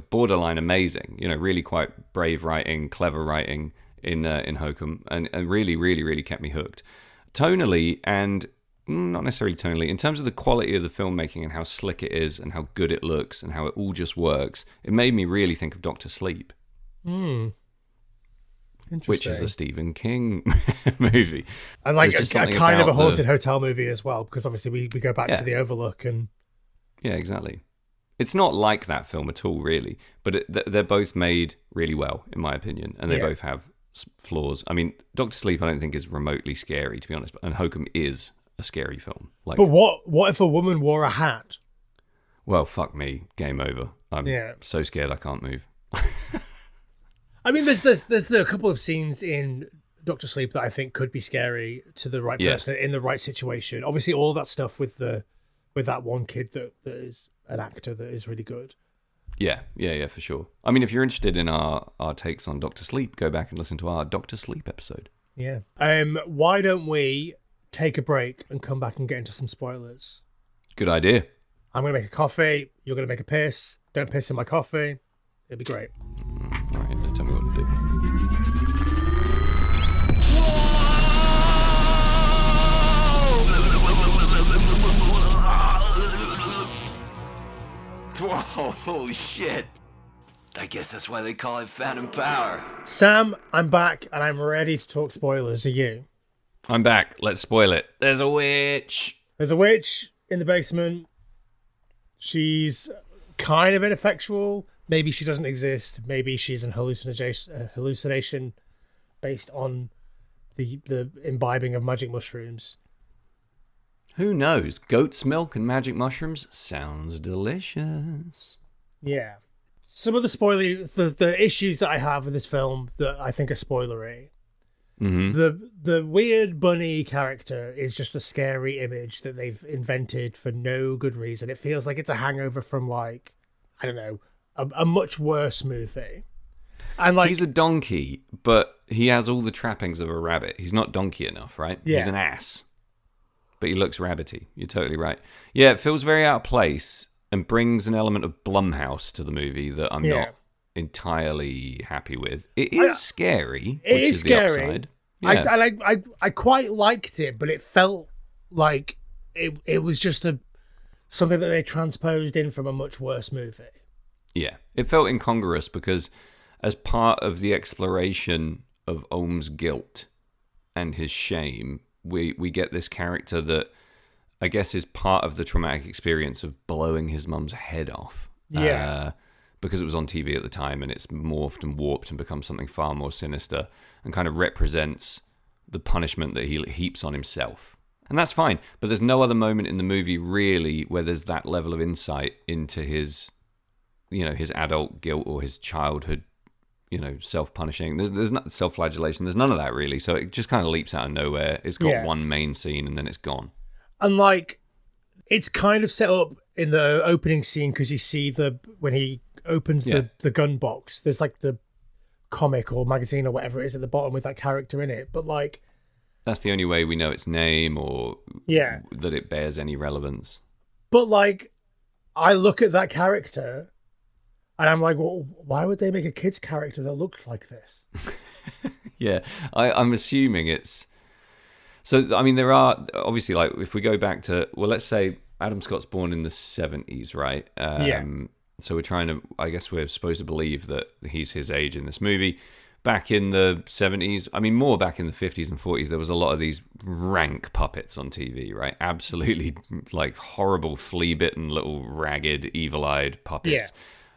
borderline amazing. Really quite brave writing, clever writing in Hokum, and really, really, really kept me hooked. Tonally, and not necessarily tonally, in terms of the quality of the filmmaking and how slick it is and how good it looks and how it all just works, it made me really think of Dr. Sleep. Which is a Stephen King movie. And like a kind of a haunted hotel movie as well, because obviously we go back to the Overlook and... Yeah, exactly. It's not like that film at all, really, but they're both made really well, in my opinion, and they both have flaws. I mean, Dr. Sleep I don't think is remotely scary, to be honest, and Hokum is a scary film. But what if a woman wore a hat? Well, fuck me, game over. I'm so scared I can't move. I mean, there's a couple of scenes in Doctor Sleep that I think could be scary to the right person in the right situation. Obviously, all that stuff with that one kid that is an actor that is really good. Yeah, for sure. I mean, if you're interested in our takes on Doctor Sleep, go back and listen to our Doctor Sleep episode. Yeah. Why don't we take a break and come back and get into some spoilers? Good idea. I'm going to make a coffee. You're going to make a piss. Don't piss in my coffee. It'll be great. All right, tell me what to do. Whoa, holy shit. I guess that's why they call it Phantom Power. Sam, I'm back and I'm ready to talk spoilers. Are you? I'm back. Let's spoil it. There's a witch. There's a witch in the basement. She's kind of ineffectual. Maybe she doesn't exist. Maybe she's an hallucination based on the imbibing of magic mushrooms. Who knows? Goat's milk and magic mushrooms sounds delicious. Yeah. Some of the issues that I have with this film that I think are spoilery. Mm-hmm. The weird bunny character is just a scary image that they've invented for no good reason. It feels like it's a hangover from, like, I don't know, a much worse movie. And like, he's a donkey, but he has all the trappings of a rabbit. He's not donkey enough, right? Yeah. He's an ass, but he looks rabbity. You're totally right. Yeah, it feels very out of place and brings an element of Blumhouse to the movie that I'm not entirely happy with. It is scary. It is scary. The upside. Yeah. I quite liked it, but it felt like it was just something that they transposed in from a much worse movie. Yeah, it felt incongruous because as part of the exploration of Ohm's guilt and his shame, we get this character that I guess is part of the traumatic experience of blowing his mum's head off. Yeah. Because it was on TV at the time and it's morphed and warped and become something far more sinister and kind of represents the punishment that he heaps on himself. And that's fine, but there's no other moment in the movie really where there's that level of insight into his adult guilt or his childhood, self-punishing. There's not self-flagellation. There's none of that really. So it just kind of leaps out of nowhere. It's got one main scene and then it's gone. And like, it's kind of set up in the opening scene because you see when he opens the gun box, there's like the comic or magazine or whatever it is at the bottom with that character in it. But like, that's the only way we know its name or that it bears any relevance. But like, I look at that character and I'm like, well, why would they make a kid's character that looked like this? Yeah, I'm assuming it's... So, I mean, there are, obviously, like, if we go back to, well, let's say Adam Scott's born in the 70s, right? So we're trying to, I guess we're supposed to believe that he's his age in this movie. Back in the 70s, I mean, more back in the 50s and 40s, there was a lot of these rank puppets on TV, right? Absolutely, like, horrible, flea-bitten, little, ragged, evil-eyed puppets.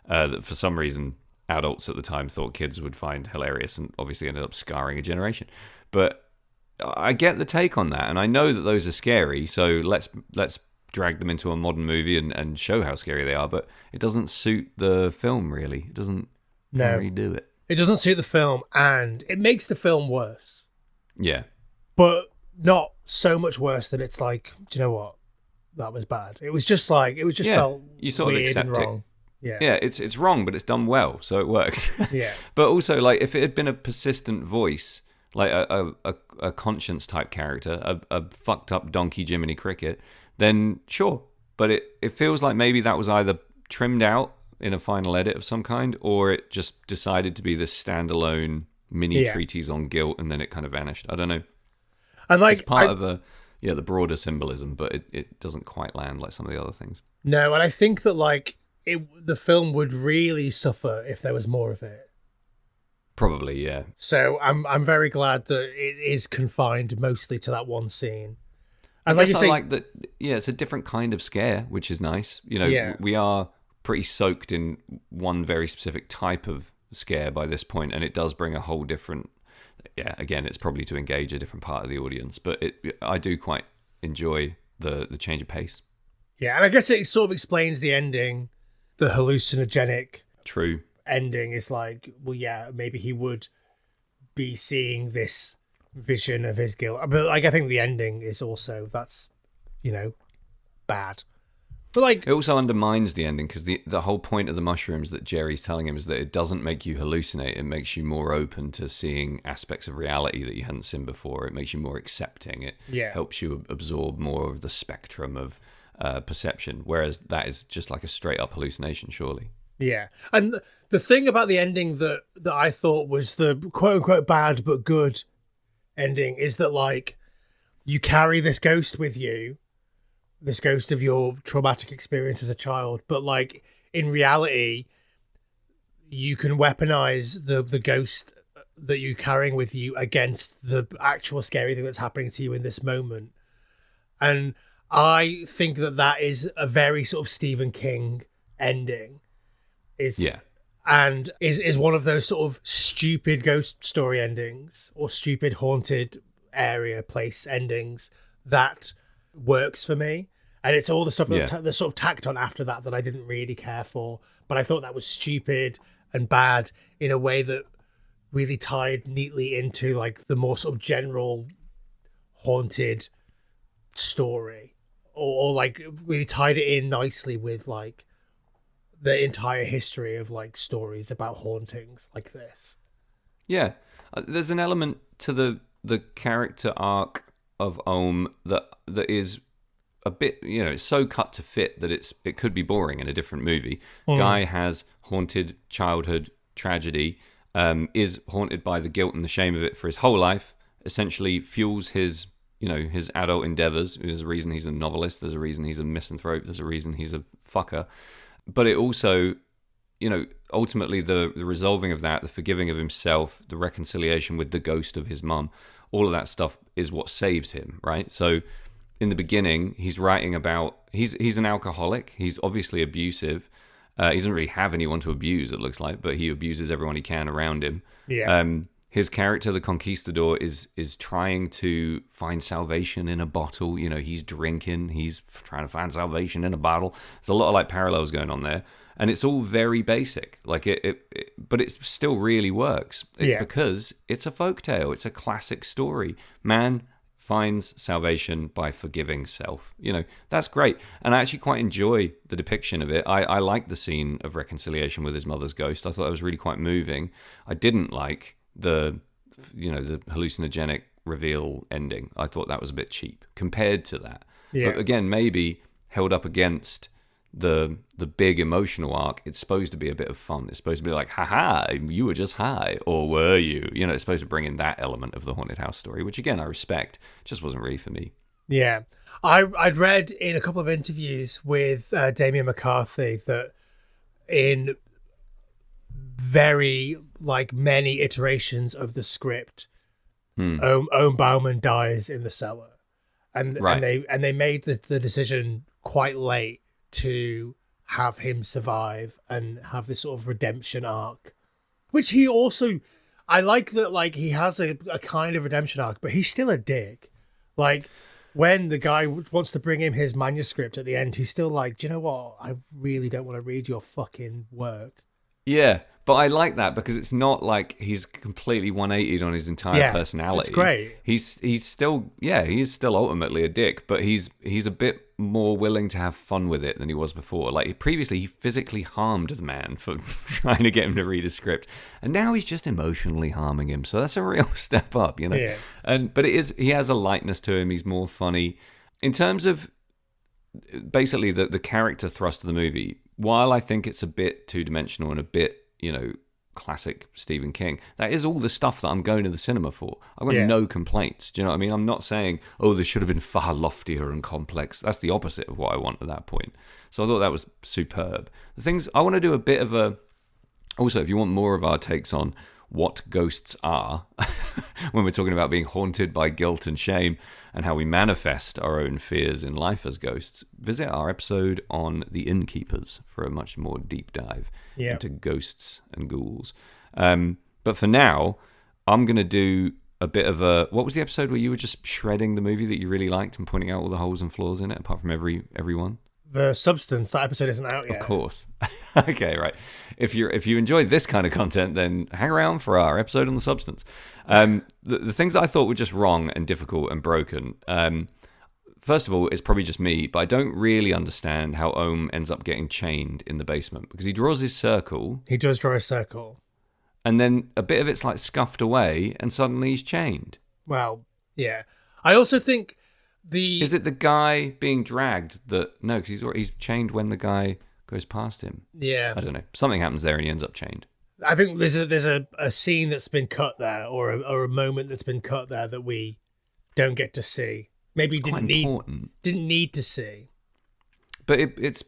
That for some reason, adults at the time thought kids would find hilarious and obviously ended up scarring a generation. But I get the take on that, and I know that those are scary. So let's drag them into a modern movie and show how scary they are. But it doesn't suit the film really. It doesn't really do it. It doesn't suit the film, and it makes the film worse. Yeah, but not so much worse that it's like, do you know what? That was bad. It was just like felt you sort of weird accept and wrong. it. Yeah, it's wrong, but it's done well, so it works. Yeah. But also, like, if it had been a persistent voice, like a conscience type character, a fucked up donkey Jiminy Cricket, then sure. But it feels like maybe that was either trimmed out in a final edit of some kind, or it just decided to be this standalone mini treatise on guilt, and then it kind of vanished. I don't know. And like it's part of the broader symbolism, but it doesn't quite land like some of the other things. No, and I think that like the film would really suffer if there was more of it. Probably, yeah. So I'm very glad that it is confined mostly to that one scene. And like you say, like that. Yeah, it's a different kind of scare, which is nice. You know, we are pretty soaked in one very specific type of scare by this point, and it does bring a whole different. Yeah, again, it's probably to engage a different part of the audience, but I do quite enjoy the change of pace. Yeah, and I guess it sort of explains the ending, the hallucinogenic. True. Ending is like, well, yeah, maybe he would be seeing this vision of his guilt, but like I think the ending is also that's, bad. But like it also undermines the ending because the whole point of the mushrooms that Jerry's telling him is that it doesn't make you hallucinate. It makes you more open to seeing aspects of reality that you hadn't seen before. It makes you more accepting. It helps you absorb more of the spectrum of perception, whereas that is just like a straight up hallucination, surely. Yeah, and the thing about the ending that I thought was the quote unquote bad but good ending is that like you carry this ghost with you, this ghost of your traumatic experience as a child, but like in reality, you can weaponize the ghost that you're carrying with you against the actual scary thing that's happening to you in this moment. And I think that is a very sort of Stephen King ending. Is one of those sort of stupid ghost story endings or stupid haunted area place endings that works for me. And it's all the stuff that's sort of tacked on after that I didn't really care for, but I thought that was stupid and bad in a way that really tied neatly into like the more sort of general haunted story, or like really tied it in nicely with like the entire history of like stories about hauntings like this. Yeah. There's an element to the character arc of Ohm that is a bit, it's so cut to fit that it could be boring in a different movie. Guy has haunted childhood tragedy, is haunted by the guilt and the shame of it for his whole life, essentially fuels his adult endeavors. There's a reason he's a novelist, there's a reason he's a misanthrope, there's a reason he's a fucker. But it also, ultimately the resolving of that, the forgiving of himself, the reconciliation with the ghost of his mum, all of that stuff is what saves him, right? So in the beginning, he's writing about, he's an alcoholic, he's obviously abusive. He doesn't really have anyone to abuse, it looks like, but he abuses everyone he can around him. Yeah. His character, the conquistador, is trying to find salvation in a bottle. He's drinking. He's trying to find salvation in a bottle. There's a lot of like parallels going on there, and it's all very basic. Like but it still really works because it's a folktale. It's a classic story. Man finds salvation by forgiving self. That's great, and I actually quite enjoy the depiction of it. I like the scene of reconciliation with his mother's ghost. I thought that was really quite moving. I didn't like the hallucinogenic reveal ending. I thought that was a bit cheap compared to that. But again, maybe held up against the big emotional arc, it's supposed to be a bit of fun. It's supposed to be like, haha, you were just high, or were you? It's supposed to bring in that element of the haunted house story, which again I respect. Just wasn't really for me. Yeah, I'd read in a couple of interviews with Damien McCarthy that in very like many iterations of the script, Owen Bauman dies in the cellar, and they made the decision quite late to have him survive and have this sort of redemption arc, which he also, I like that, like, he has a kind of redemption arc, but he's still a dick. Like, when the guy wants to bring him his manuscript at the end, he's still like, do you know what? I really don't want to read your fucking work. Yeah, but I like that because it's not like he's completely 180'd on his entire personality. It's great. He's still he is still ultimately a dick, but he's a bit more willing to have fun with it than he was before. Like previously, he physically harmed the man for trying to get him to read a script, and now he's just emotionally harming him. So that's a real step up, you know. Yeah. But he has a lightness to him. He's more funny in terms of basically the character thrust of the movie. While I think it's a bit two-dimensional and a bit, you know, classic Stephen King, that is all the stuff that I'm going to the cinema for. I've got no complaints. Do you know what I mean? I'm not saying, oh, this should have been far loftier and complex. That's the opposite of what I want at that point. So I thought that was superb. The things, I want to do a bit of a... Also, if you want more of our takes on what ghosts are, when we're talking about being haunted by guilt and shame and how we manifest our own fears in life as ghosts, visit our episode on the Innkeepers for a much more deep dive into ghosts and ghouls. But for now, I'm going to do a bit of a... What was the episode where you were just shredding the movie that you really liked and pointing out all the holes and flaws in it, apart from everyone? The Substance, that episode isn't out yet. Of course. Okay, right. If you enjoyed this kind of content, then hang around for our episode on The Substance. The things that I thought were just wrong and difficult and broken. First of all, it's probably just me, but I don't really understand how Ohm ends up getting chained in the basement, because he draws his circle. He does draw a circle. And then a bit of it's like scuffed away, and suddenly he's chained. Well, yeah. I also think Is it the guy being dragged that... No, because he's chained when the guy goes past him. Yeah. I don't know. Something happens there and he ends up chained. I think there's a scene that's been cut there, or a moment that's been cut there that we don't get to see. Maybe didn't need to see. But it's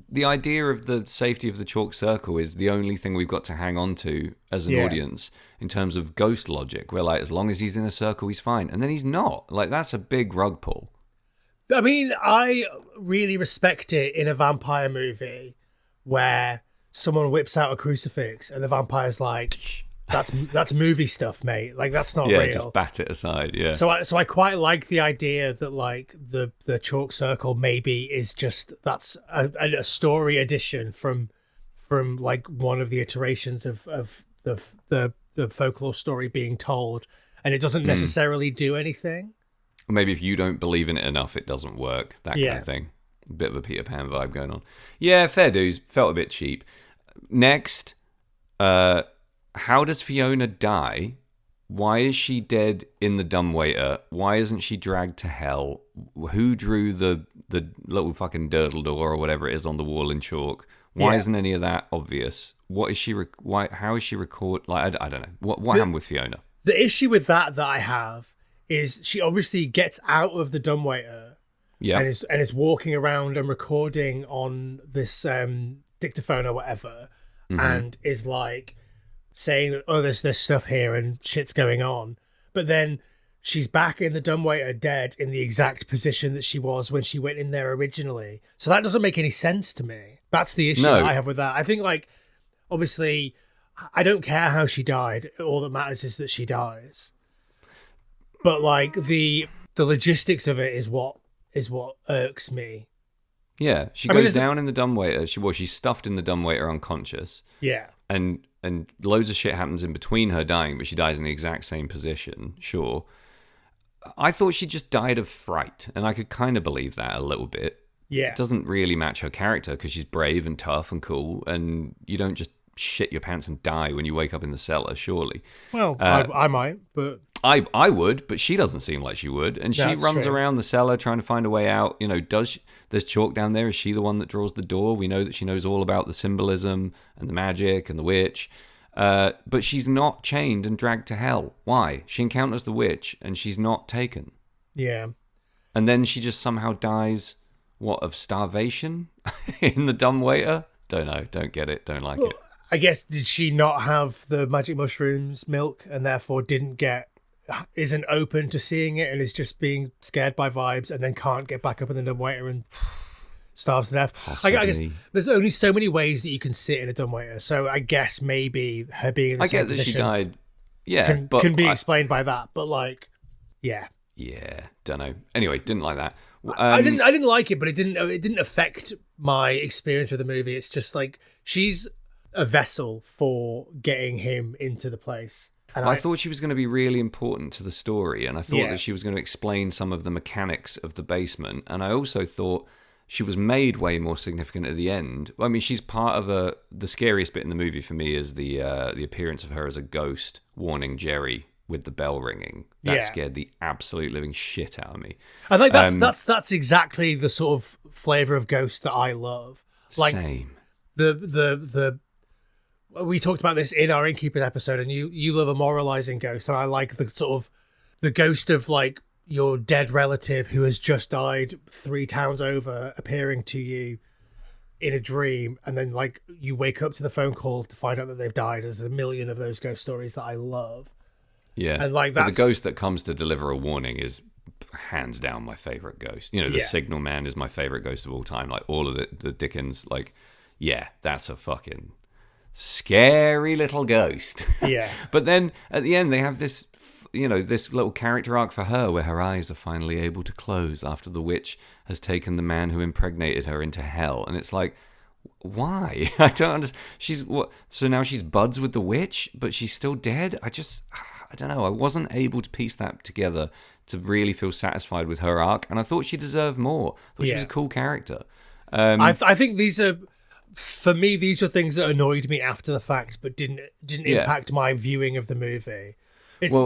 the idea of the safety of the chalk circle is the only thing we've got to hang on to as an audience in terms of ghost logic. We're like, as long as he's in a circle, he's fine. And then he's not. Like, that's a big rug pull. I mean, I really respect it in a vampire movie where someone whips out a crucifix and the vampire's like, that's movie stuff, mate. Like, that's not real. Yeah, just bat it aside, yeah. So I quite like the idea that, like, the chalk circle maybe is just, that's a story addition from like one of the iterations of the folklore story being told, and it doesn't necessarily do anything. Or maybe if you don't believe in it enough, it doesn't work. That kind of thing. A bit of a Peter Pan vibe going on. Yeah, fair dues. Felt a bit cheap. Next, how does Fiona die? Why is she dead in the dumbwaiter? Why isn't she dragged to hell? Who drew the little fucking dirtle door or whatever it is on the wall in chalk? Why isn't any of that obvious? What is she? How is she record? Like, I don't know. What happened with Fiona? The issue with that I have is she obviously gets out of the dumbwaiter, and is walking around and recording on this dictaphone or whatever, and is like saying that, oh, there's stuff here and shit's going on, but then she's back in the dumbwaiter dead in the exact position that she was when she went in there originally. So that doesn't make any sense to me. That's the issue that I have with that. I think, like, obviously, I don't care how she died. All that matters is that she dies. But, like, the logistics of it is what irks me. Yeah, she goes down in the dumbwaiter. She's stuffed in the dumbwaiter unconscious. Yeah. And loads of shit happens in between her dying, but she dies in the exact same position, sure. I thought she just died of fright, and I could kind of believe that a little bit. Yeah. It doesn't really match her character, because she's brave and tough and cool, and you don't just shit your pants and die when you wake up in the cellar, surely. Well, I might, but... I would, but she doesn't seem like she would, and she runs around the cellar trying to find a way out. You know, there's chalk down there? Is she the one that draws the door? We know that she knows all about the symbolism and the magic and the witch. But she's not chained and dragged to hell. Why? She encounters the witch and she's not taken. Yeah. And then she just somehow dies, of starvation in the dumbwaiter? Don't know. Don't get it. Don't like it. I guess, did she not have the magic mushrooms milk and therefore isn't open to seeing it and is just being scared by vibes and then can't get back up in the dumbwaiter and starves to death? I guess there's only so many ways that you can sit in a dumbwaiter, so I guess maybe her being in the same position. I get that she died Yeah, but can be explained by that. But like, yeah, don't know. Anyway, didn't like that. I didn't like it, but it didn't affect my experience of the movie. It's just like she's a vessel for getting him into the place. And I thought she was going to be really important to the story, and I thought Yeah. that she was going to explain some of the mechanics of the basement, and I also thought she was made way more significant at the end. I mean, she's part of the scariest bit in the movie for me is the appearance of her as a ghost warning Jerry with the bell ringing. That Yeah. scared the absolute living shit out of me. And like that's exactly the sort of flavor of Ghost that I love. Like Same. the we talked about this in our Innkeepers episode, and you love a moralizing ghost, and I like the sort of the ghost of like your dead relative who has just died 3 towns over appearing to you in a dream, and then like you wake up to the phone call to find out that they've died. There's a million of those ghost stories that I love. Yeah. And like But that's the ghost that comes to deliver a warning is hands down my favorite ghost. You know, the Yeah. Signal Man is my favorite ghost of all time. Like all of the Dickens, like, yeah, that's a fucking scary little ghost. Yeah. But then at the end they have this, you know, this little character arc for her where her eyes are finally able to close after the witch has taken the man who impregnated her into hell. And it's like, why? I don't understand. She's what? So now she's buds with the witch, but she's still dead. I don't know. I wasn't able to piece that together to really feel satisfied with her arc, and I thought she deserved more. I thought she was a cool character. I think these are, for me, these are things that annoyed me after the fact, but didn't Yeah. impact my viewing of the movie.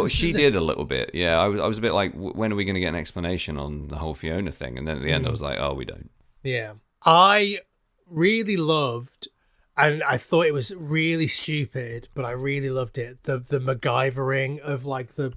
She did a little bit. Yeah, I was a bit like, when are we going to get an explanation on the whole Fiona thing? And then at the end, I was like, oh, we don't. Yeah, I really loved, and I thought it was really stupid, but I really loved it. The MacGyvering of like the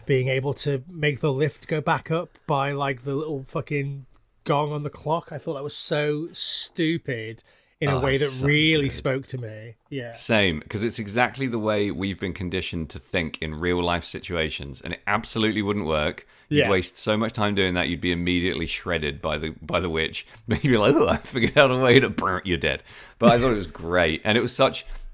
being able to make the lift go back up by like the little fucking gong on the clock. I thought that was so stupid in a way that so really good. spoke to me. Yeah. Same, because it's exactly the way we've been conditioned to think in real life situations, and it absolutely wouldn't work. You'd Yeah. waste so much time doing that, you'd be immediately shredded by the witch. But you'd be like, oh, I figured out a way to you're dead. But I thought it was great, and it was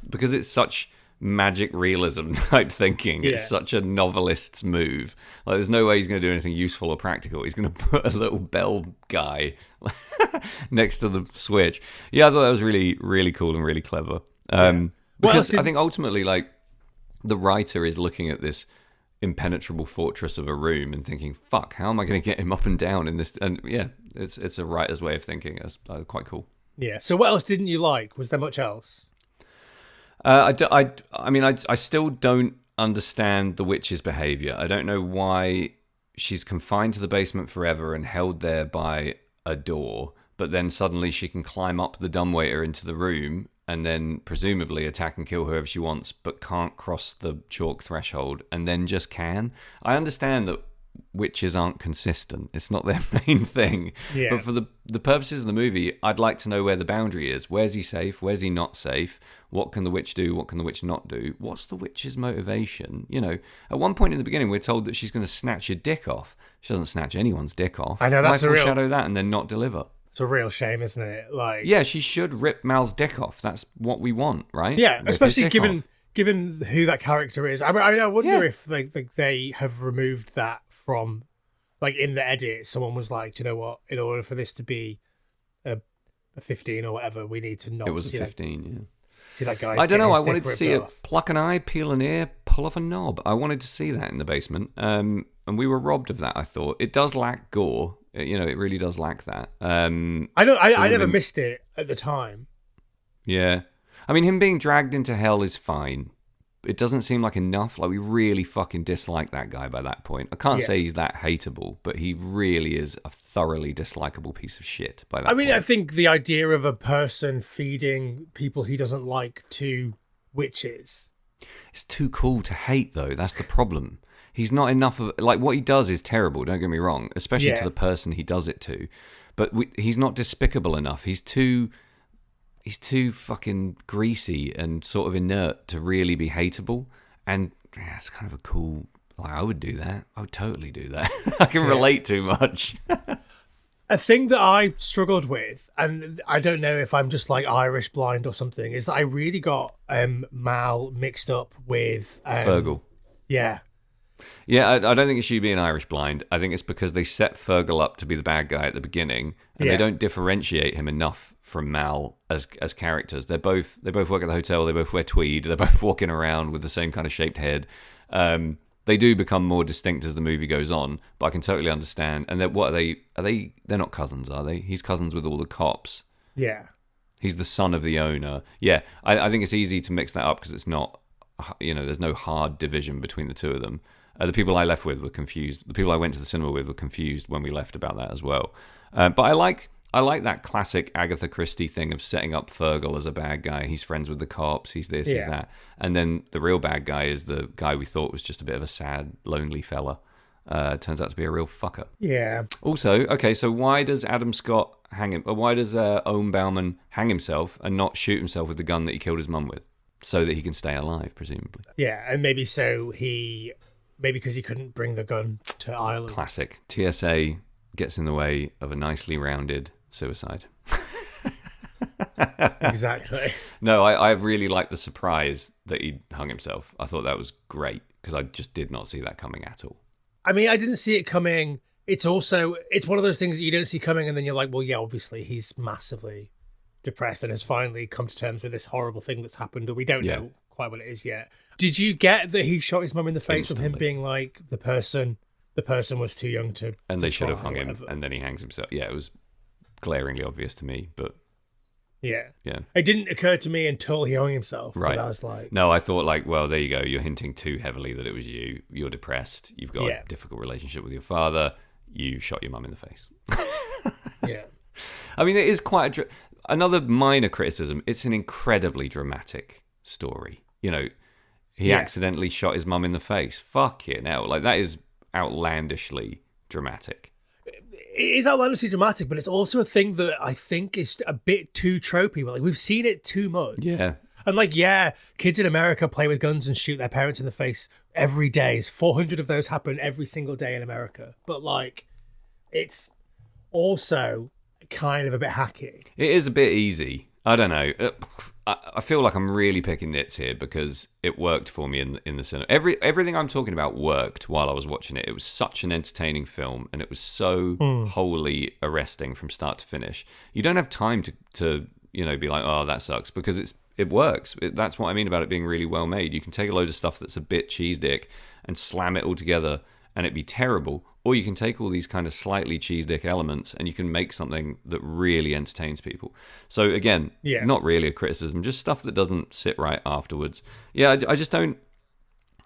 because it's such magic realism type thinking. It's Yeah. such a novelist's move. Like, there's no way he's going to do anything useful or practical. He's going to put a little bell guy next to the switch. Yeah, I thought that was really, really cool and really clever. Because I think ultimately, like, the writer is looking at this impenetrable fortress of a room and thinking, "Fuck, how am I going to get him up and down in this?" And yeah, it's a writer's way of thinking. It's quite cool. Yeah. So what else didn't you like? Was there much else? I mean, I still don't understand the witch's behavior. I don't know why she's confined to the basement forever and held there by a door, but then suddenly she can climb up the dumbwaiter into the room and then presumably attack and kill whoever she wants, but can't cross the chalk threshold and then just can. I understand that witches aren't consistent. It's not their main thing. Yeah. But for the purposes of the movie, I'd like to know where the boundary is. Where's he safe? Where's he not safe? What can the witch do? What can the witch not do? What's the witch's motivation? You know, at one point in the beginning, we're told that she's going to snatch your dick off. She doesn't snatch anyone's dick off. I know, that's Why a real- foreshadow that and then not deliver? It's a real shame, isn't it? Like, Yeah, she should rip Mal's dick off. That's what we want, right? yeah, Rip his especially dick given off. given who that character is. I mean, I wonder Yeah. if they have removed that from, like, in the edit. Someone was like, "Do you know what? In order for this to be a 15 or whatever, we need to not." It was a see that- 15, yeah. See that guy. I don't get know. his I dick wanted to ripped see it off. pluck an eye, peel an ear, pull off a knob. I wanted to see that in the basement, and we were robbed of that. I thought it does lack gore. It really does lack that. I would've never been- missed it at the time. Yeah, I mean, him being dragged into hell is fine. It doesn't seem like enough. Like, we really fucking dislike that guy by that point. I can't Yeah. say he's that hateable, but he really is a thoroughly dislikable piece of shit by that I mean, point. I think the idea of a person feeding people he doesn't like to witches. It's too cool to hate, though. That's the problem. He's not enough of... Like, what he does is terrible, don't get me wrong, especially Yeah. to the person he does it to. But he's not despicable enough. He's too fucking greasy and sort of inert to really be hateable. And yeah, it's kind of a cool... Like, I would do that. I would totally do that. I can relate too much. A thing that I struggled with, and I don't know if I'm just like Irish blind or something, is I really got Mal mixed up with Fergal. Yeah. Yeah, I don't think it's you being Irish blind. I think it's because they set Fergal up to be the bad guy at the beginning, and they don't differentiate him enough from Mal as characters. They both work at the hotel. They both wear tweed. They're both walking around with the same kind of shaped head. They do become more distinct as the movie goes on, but I can totally understand. And what are they? They're not cousins, are they? He's cousins with all the cops. Yeah. He's the son of the owner. Yeah, I think it's easy to mix that up because it's not, there's no hard division between the two of them. The people I left with were confused. The people I went to the cinema with were confused when we left about that as well. But I like that classic Agatha Christie thing of setting up Fergal as a bad guy. He's friends with the cops. He's this, he's that. And then the real bad guy is the guy we thought was just a bit of a sad, lonely fella. Turns out to be a real fucker. Yeah. Also, okay, so why does Adam Scott why does Owen Bauman hang himself and not shoot himself with the gun that he killed his mum with? So that he can stay alive, presumably. Yeah, and maybe because he couldn't bring the gun to Ireland. Classic. TSA gets in the way of a nicely rounded suicide. Exactly. No, I really liked the surprise that he hung himself. I thought that was great because I just did not see that coming at all. I mean, I didn't see it coming. It's one of those things that you don't see coming, and then you're like, well, yeah, obviously he's massively depressed and has finally come to terms with this horrible thing that's happened, and we don't know quite what it is yet. Did you get that he shot his mum in the face with him being like, the person was too young to and to they should try have hung him, whatever. and then he hangs himself. Yeah, it was glaringly obvious to me, but yeah, yeah, it didn't occur to me until he hung himself. Right. But I was like, no, I thought like, well, there you go. You're hinting too heavily that it was you. You're depressed. You've got a difficult relationship with your father. You shot your mum in the face. yeah. I mean, it is quite another minor criticism. It's an incredibly dramatic story. He accidentally shot his mum in the face. Fuck it now. Like, that is outlandishly dramatic. It is outlandishly dramatic, but it's also a thing that I think is a bit too tropey. Like, we've seen it too much. Yeah. And like, yeah, kids in America play with guns and shoot their parents in the face every day. 400 of those happen every single day in America. But like, it's also kind of a bit hacky. It is a bit easy. I don't know. I feel like I'm really picking nits here because it worked for me in the cinema. Everything I'm talking about worked while I was watching it. It was such an entertaining film, and it was so wholly arresting from start to finish. You don't have time to be like, oh, that sucks, because it works. That's what I mean about it being really well made. You can take a load of stuff that's a bit cheese dick and slam it all together and it'd be terrible. Or you can take all these kind of slightly cheese dick elements and you can make something that really entertains people. So again, not really a criticism, just stuff that doesn't sit right afterwards. Yeah, I just don't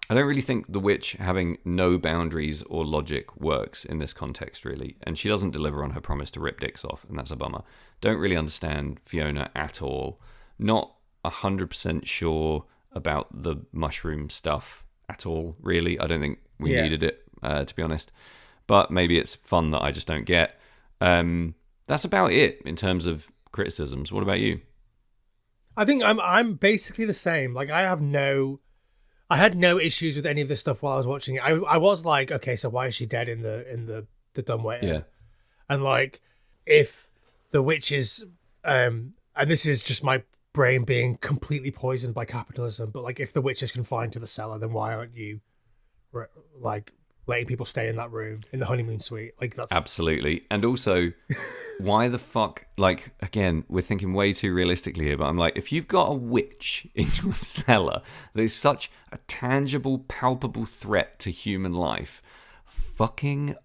really think The Witch having no boundaries or logic works in this context, really. And she doesn't deliver on her promise to rip dicks off, and that's a bummer. Don't really understand Fiona at all. Not 100% sure about the mushroom stuff at all, really. I don't think we needed it, to be honest. But maybe it's fun that I just don't get. That's about it in terms of criticisms. What about you? I think I'm basically the same. Like, I had no issues with any of this stuff while I was watching it. I was like, okay, so why is she dead in the dumbwaiter? Yeah. And like, if the witch is, and this is just my brain being completely poisoned by capitalism, but like, if the witch is confined to the cellar, then why aren't you like letting people stay in that room in the honeymoon suite? Like, that's absolutely. And also, why the fuck, like, again, we're thinking way too realistically here, but I'm like, if you've got a witch in your cellar that is such a tangible, palpable threat to human life, fucking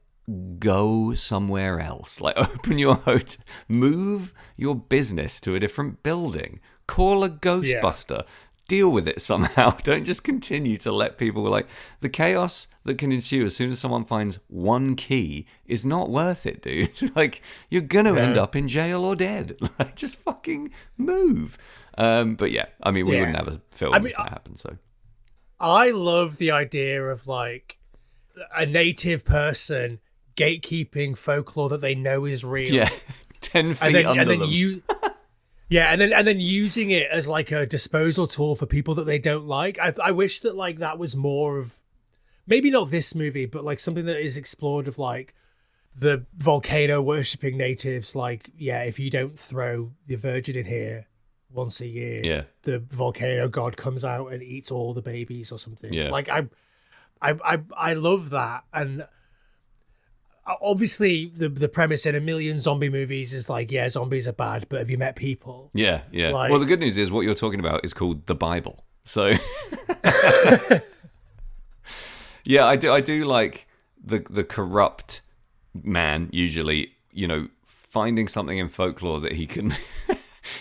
go somewhere else. Like, open your hotel, move your business to a different building, call a Ghostbuster. Deal with it somehow. Don't just continue to let people, like, the chaos that can ensue as soon as someone finds one key is not worth it, dude. Like, you're gonna end up in jail or dead. Like, just fucking move. But yeah, I mean, we wouldn't have a film if that happened. So I love the idea of like a native person gatekeeping folklore that they know is real. Yeah, 10 feet under them. Yeah, and then using it as like a disposal tool for people that they don't like. I wish that like that was more of, maybe not this movie, but like something that is explored of like the volcano worshipping natives. Like, yeah, if you don't throw the virgin in here once a year, the volcano god comes out and eats all the babies or something. Yeah. Like I love that. And obviously the premise in a million zombie movies is like, yeah, zombies are bad, but have you met people? Yeah, yeah. Like, well, the good news is what you're talking about is called the Bible. So, yeah, I do like the corrupt man usually, finding something in folklore that he can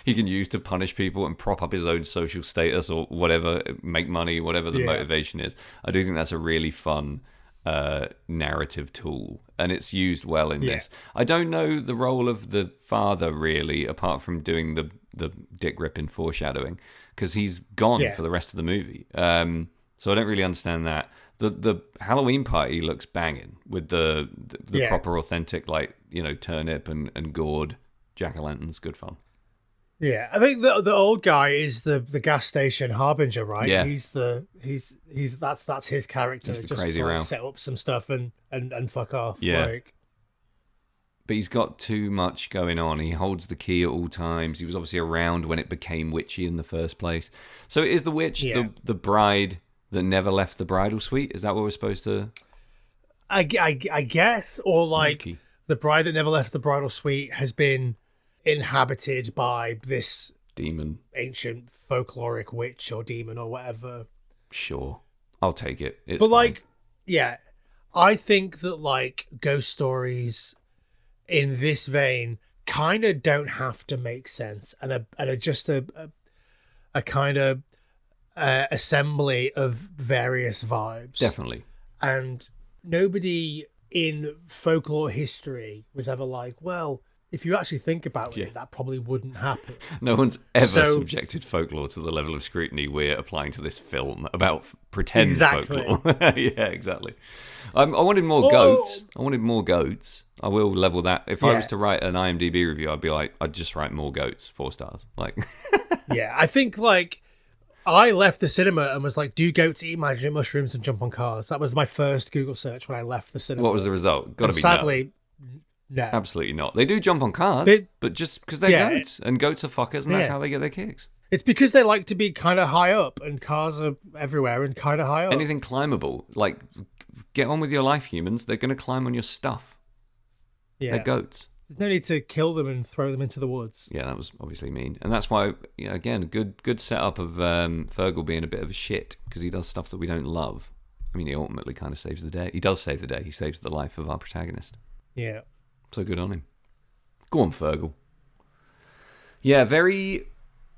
he can use to punish people and prop up his own social status or whatever, make money, whatever the motivation is. I do think that's a really fun narrative tool, and it's used well in this. I don't know the role of the father really, apart from doing the dick ripping foreshadowing, because he's gone for the rest of the movie. So I don't really understand that. The Halloween party looks banging with the proper authentic, like, turnip and gourd jack-o'-lanterns. Good fun. Yeah, I think the old guy is the gas station harbinger, right? Yeah. He's that's his character. He's the just crazy to, like, Ralph. set up some stuff and fuck off. Yeah. Like, but he's got too much going on. He holds the key at all times. He was obviously around when it became witchy in the first place. So is the witch the bride that never left the bridal suite? Is that what we're supposed to? I guess, or like Mickey. the bride that never left the bridal suite has been inhabited by this Demon. ancient folkloric witch or demon or whatever. Sure. I'll take it. It's But fine. like, yeah, I think that like ghost stories in this vein kind of don't have to make sense and are just a kind of assembly of various vibes. Definitely. And nobody in folklore history was ever like, well, if you actually think about it, that probably wouldn't happen. No one's ever So- subjected folklore to the level of scrutiny we're applying to this film about pretend Exactly. folklore. Yeah, exactly. I wanted more Oh. goats. I wanted more goats. I will level that. If I Yeah. was to write an IMDb review, I'd be like, I'd just write more goats, 4 stars. Like, Yeah, I think like I left the cinema and was like, do goats eat magic mushrooms and jump on cars? That was my first Google search when I left the cinema. what was the result? Got And to be sadly, no. Absolutely not. They do jump on cars, but just because they're Yeah, goats, and goats are fuckers, and that's Yeah. how they get their kicks. It's because they like to be kind of high up, and cars are everywhere and kind of high up. Anything climbable, like, get on with your life, humans. They're going to climb on your stuff. Yeah. They're goats. There's no need to kill them and throw them into the woods. Yeah, that was obviously mean, and that's why, again, good setup of Fergal being a bit of a shit because he does stuff that we don't love. I mean, he ultimately kind of saves the day. He does save the day. He saves the life of our protagonist. Yeah. So good on him. Go on, Fergal. Yeah, very,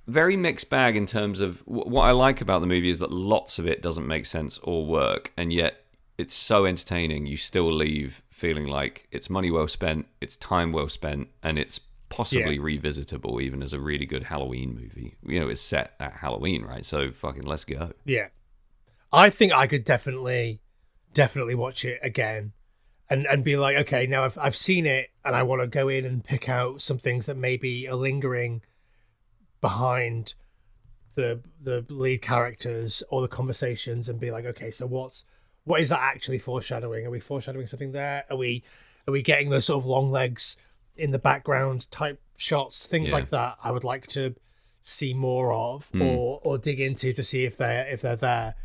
very mixed bag in terms of what I like about the movie is that lots of it doesn't make sense or work, and yet it's so entertaining. You still leave feeling like it's money well spent, it's time well spent, and it's possibly revisitable even as a really good Halloween movie. It's set at Halloween, right? So fucking let's go. Yeah. I think I could definitely watch it again and be like, okay, now I've seen it and I want to go in and pick out some things that maybe are lingering behind the lead characters or the conversations and be like, okay, so what is that actually foreshadowing? Are we foreshadowing something there? Are we getting those sort of long legs in the background type shots, things like that? I would like to see more of or dig into to see if they're there.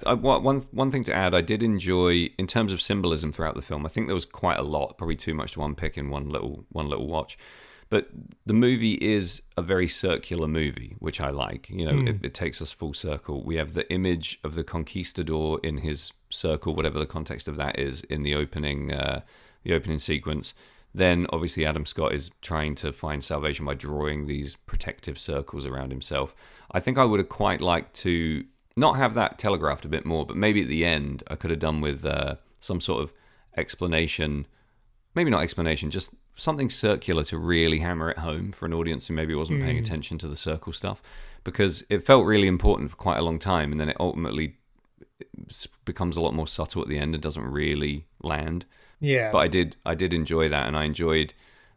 One thing to add, I did enjoy in terms of symbolism throughout the film. I think there was quite a lot, probably too much to unpick in one little watch. But the movie is a very circular movie, which I like. It takes us full circle. We have the image of the conquistador in his circle, whatever the context of that is, in the opening sequence. Then, obviously, Adam Scott is trying to find salvation by drawing these protective circles around himself. I think I would have quite liked to not have that telegraphed a bit more, but maybe at the end I could have done with some sort of explanation. Maybe not explanation, just something circular to really hammer it home for an audience who maybe wasn't paying attention to the circle stuff, because it felt really important for quite a long time, and then it ultimately becomes a lot more subtle at the end and doesn't really land. Yeah. But I did enjoy that, and I enjoyed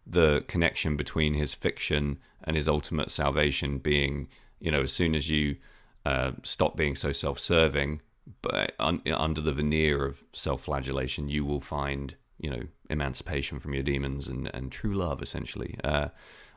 the connection between his fiction and his ultimate salvation being, as soon as you stop being so self-serving, but under the veneer of self-flagellation, you will find, emancipation from your demons and true love, essentially. I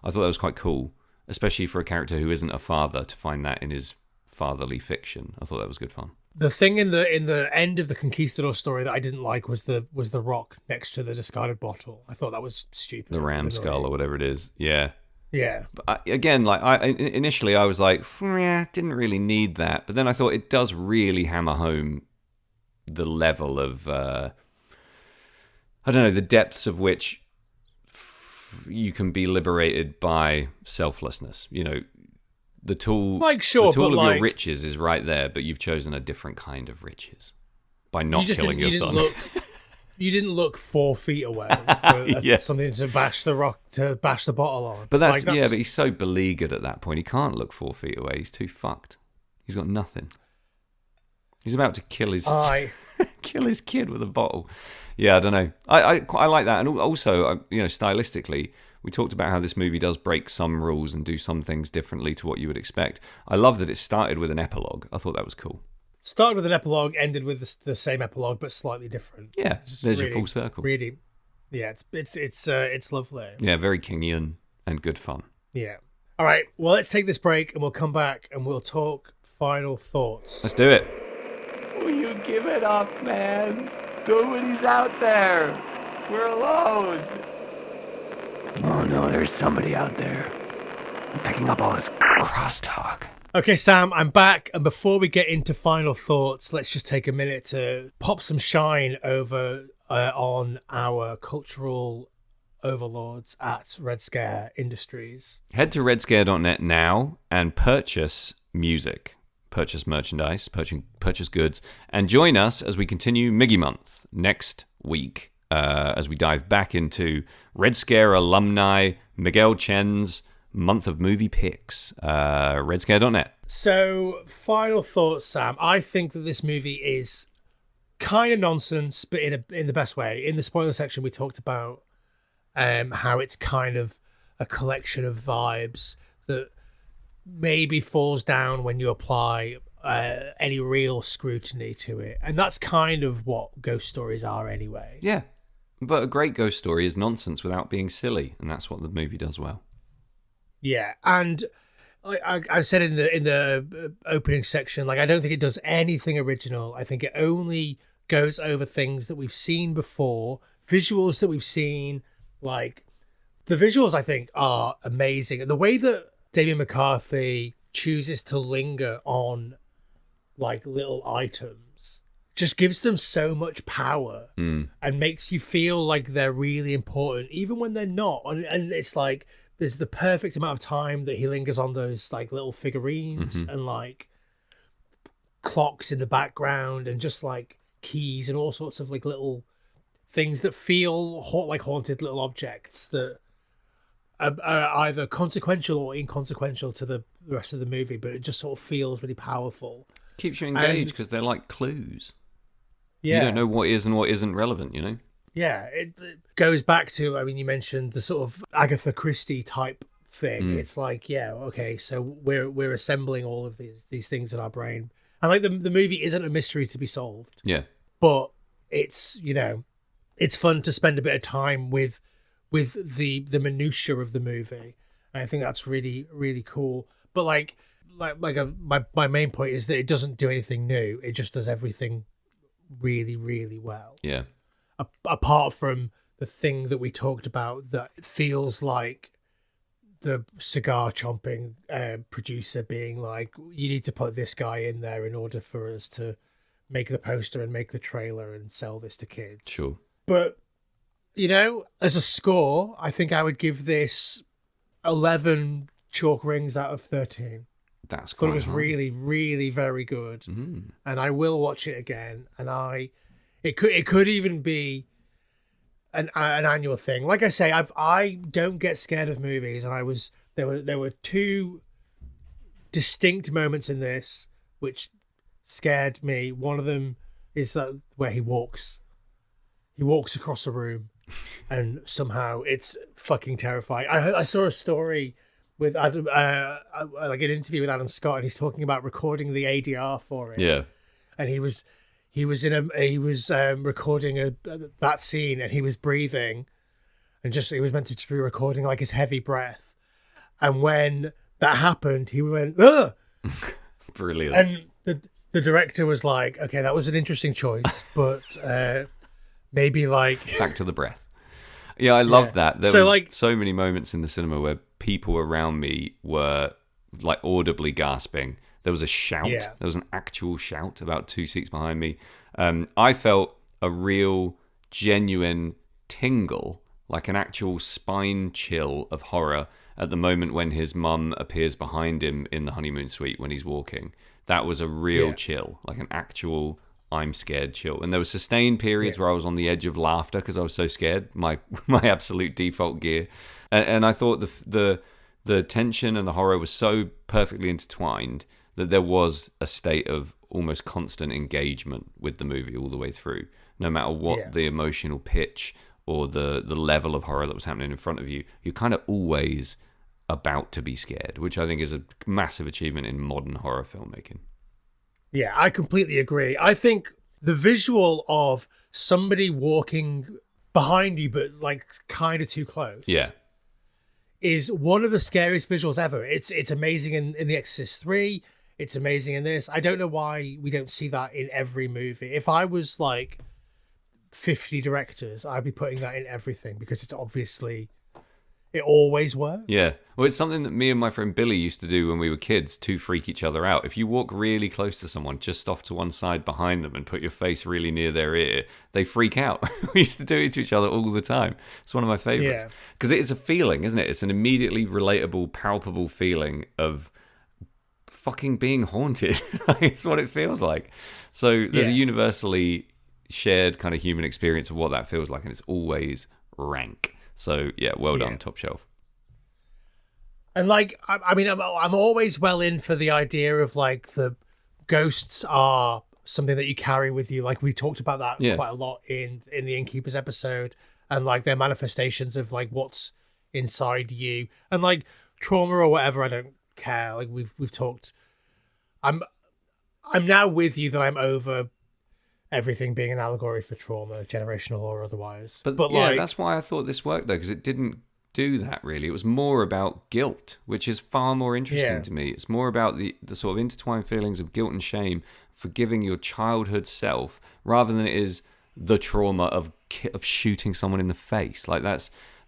thought that was quite cool, especially for a character who isn't a father, to find that in his fatherly fiction. I thought that was good fun. The thing in the end of the Conquistador story that I didn't like was the rock next to the discarded bottle. I thought that was stupid. The ram skull or whatever it is. Yeah. Yeah. But again, like initially I was like, yeah, didn't really need that. But then I thought it does really hammer home the level of, I don't know, the depths of which you can be liberated by selflessness. You know, the tool, like, sure, the tool but of like, your riches is right there, but you've chosen a different kind of riches by not killing your son. You didn't look 4 feet away for something to bash the bottle on. But that's but he's so beleaguered at that point. He can't look 4 feet away. He's too fucked. He's got nothing. He's about to kill his kill his kid with a bottle. Yeah, I don't know. I like that, and also, you know, stylistically, we talked about how this movie does break some rules and do some things differently to what you would expect. I love that it started with an epilogue. I thought that was cool. Started with an epilogue, ended with the same epilogue, but slightly different. Yeah, there's your full circle. Really, yeah, it's lovely. Yeah, very Kingian and good fun. Yeah. All right, well, let's take this break, and we'll come back and we'll talk final thoughts. Let's do it. Will you give it up, man? Nobody's out there. We're alone. Oh no, there's somebody out there. I'm picking up all this crosstalk. Okay, Sam, I'm back, and before we get into final thoughts, let's just take a minute to pop some shine over on our cultural overlords at Red Scare Industries. Head to redscare.net now and purchase music, purchase merchandise, purchase goods, and join us as we continue Miggy Month next week as we dive back into Red Scare alumni Miguel Chen's month of movie picks. Redscare.net. So, final thoughts, Sam. I think that this movie is kind of nonsense, but in the best way. In the spoiler section, we talked about how it's kind of a collection of vibes that maybe falls down when you apply any real scrutiny to it. And that's kind of what ghost stories are anyway. Yeah. But a great ghost story is nonsense without being silly, and that's what the movie does well. Yeah, and I said in the opening section, like, I don't think it does anything original. I think it only goes over things that we've seen before, visuals that we've seen. Like, the visuals, I think, are amazing. The way that Damien McCarthy chooses to linger on, like, little items just gives them so much power and makes you feel like they're really important, even when they're not. And it's like, there's the perfect amount of time that he lingers on those, like, little figurines and, like, clocks in the background and just, like, keys and all sorts of, like, little things that feel like haunted little objects that are either consequential or inconsequential to the rest of the movie, but it just sort of feels really powerful. Keeps you engaged because they're like clues. Yeah. You don't know what is and what isn't relevant, you know? Yeah, it goes back to, I mean, you mentioned the sort of Agatha Christie type thing. It's like, yeah, okay, so we're assembling all of these things in our brain. And, like, the movie isn't a mystery to be solved. Yeah. But it's, you know, it's fun to spend a bit of time with the minutiae of the movie. And I think that's really, really cool. But my main point is that it doesn't do anything new. It just does everything really, really well. Yeah. Apart from the thing that we talked about, that feels like the cigar chomping producer being like, you need to put this guy in there in order for us to make the poster and make the trailer and sell this to kids. Sure. But, you know, as a score, I think I would give this 11 chalk rings out of 13. That's I thought quite it was high. really, really very good. And I will watch it again. And it could even be an annual thing. Like I say, I don't get scared of movies, and there were two distinct moments in this which scared me. One of them is that where he walks across a room, and somehow it's fucking terrifying. I saw a story with Adam, like an interview with Adam Scott, and he's talking about recording the ADR for it. Yeah. And he was recording that scene, and he was breathing, and he was meant to just be recording, like, his heavy breath. And when that happened, he went, ugh! Brilliant. And the the director was like, okay, that was an interesting choice, but maybe like back to the breath. Yeah, I loved that. There was like so many moments in the cinema where people around me were like audibly gasping. There was a shout. Yeah. There was an actual shout about 2 seats behind me. I felt a real, genuine tingle, like an actual spine chill of horror at the moment when his mum appears behind him in the honeymoon suite when he's walking. That was a real chill, like an actual I'm scared chill. And there were sustained periods where I was on the edge of laughter because I was so scared, my absolute default gear. And I thought the tension and the horror was so perfectly intertwined that there was a state of almost constant engagement with the movie all the way through. No matter what the emotional pitch or the level of horror that was happening in front of you, you're kind of always about to be scared, which I think is a massive achievement in modern horror filmmaking. Yeah, I completely agree. I think the visual of somebody walking behind you, but like kind of too close. Yeah. Is one of the scariest visuals ever. It's amazing in The Exorcist 3. It's amazing in this. I don't know why we don't see that in every movie. If I was like 50 directors, I'd be putting that in everything because it's obviously, it always works. Yeah. Well, it's something that me and my friend Billy used to do when we were kids to freak each other out. If you walk really close to someone, just off to one side behind them and put your face really near their ear, they freak out. We used to do it to each other all the time. It's one of my favorites. Because it is a feeling, isn't it? It's an immediately relatable, palpable feeling of fucking being haunted. It's what it feels like. So there's a universally shared kind of human experience of what that feels like, and it's always rank. So yeah, well done, top shelf. And like, I mean, I'm always well in for the idea of like the ghosts are something that you carry with you. Like we talked about that quite a lot in the Innkeepers episode, and like their manifestations of like what's inside you, and like trauma or whatever. I don't care. Like we've talked. I'm now with you that I'm over everything being an allegory for trauma, generational or otherwise. But yeah, like, that's why I thought this worked though, because it didn't do that really. It was more about guilt, which is far more interesting to me. It's more about the sort of intertwined feelings of guilt and shame, forgiving your childhood self, rather than it is the trauma of shooting someone in the face. Like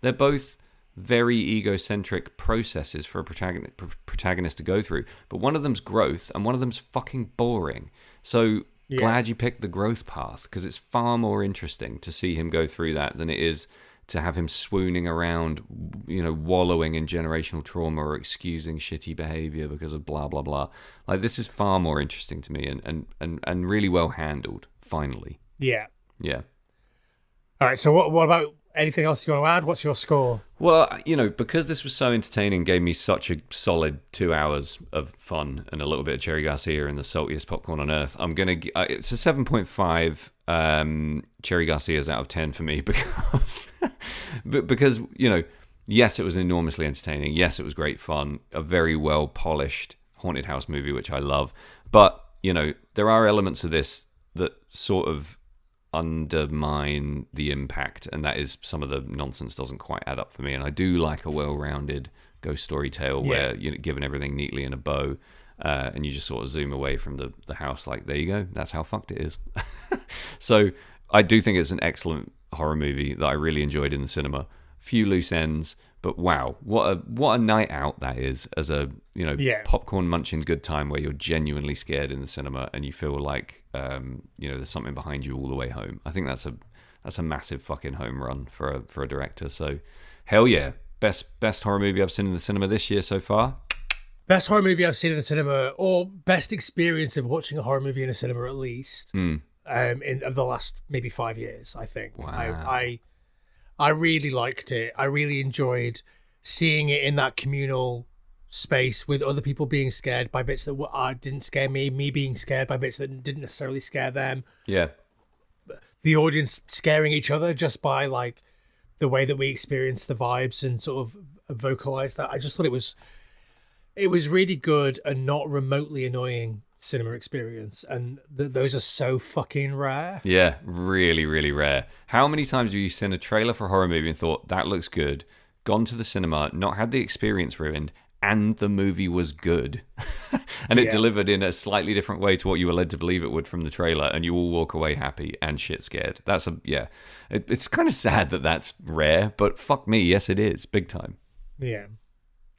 they're both very egocentric processes for a protagonist to go through, but one of them's growth and one of them's fucking boring. So glad you picked the growth path, because it's far more interesting to see him go through that than it is to have him swooning around, you know, wallowing in generational trauma or excusing shitty behavior because of blah blah blah. Like this is far more interesting to me and really well handled. Finally. Yeah. All right. So what about anything else you want to add? What's your score? Well, you know, because this was so entertaining, gave me such a solid 2 hours of fun and a little bit of Cherry Garcia and the saltiest popcorn on earth. I'm gonna. It's a 7.5 Cherry Garcias out of 10 for me because you know, yes, it was enormously entertaining. Yes, it was great fun. A very well polished haunted house movie, which I love. But you know, there are elements of this that sort of undermine the impact, and that is some of the nonsense doesn't quite add up for me. And I do like a well-rounded ghost story tale where you're given everything neatly in a bow, and you just sort of zoom away from the house like, there you go, that's how fucked it is. So I do think it's an excellent horror movie that I really enjoyed in the cinema. Few loose ends, but wow, what a night out that is, as a, you know, popcorn munching good time where you're genuinely scared in the cinema and you feel like you know, there's something behind you all the way home. I think that's a massive fucking home run for a director. So hell yeah, best horror movie I've seen in the cinema this year so far. Best horror movie I've seen in the cinema, or best experience of watching a horror movie in a cinema at least, of the last maybe 5 years, I think. Wow. I really liked it. I really enjoyed seeing it in that communal space with other people being scared by bits that didn't scare me being scared by bits that didn't necessarily scare them. Yeah. The audience scaring each other just by like the way that we experience the vibes and sort of vocalize that. I just thought it was really good and not remotely annoying cinema experience, and those are so fucking rare. Yeah, really, really rare. How many times have you seen a trailer for a horror movie and thought, that looks good, gone to the cinema, not had the experience ruined, and the movie was good. And it Yeah. delivered in a slightly different way to what you were led to believe it would from the trailer, and you all walk away happy and shit scared. It's kind of sad that that's rare, but fuck me, yes it is, big time. Yeah.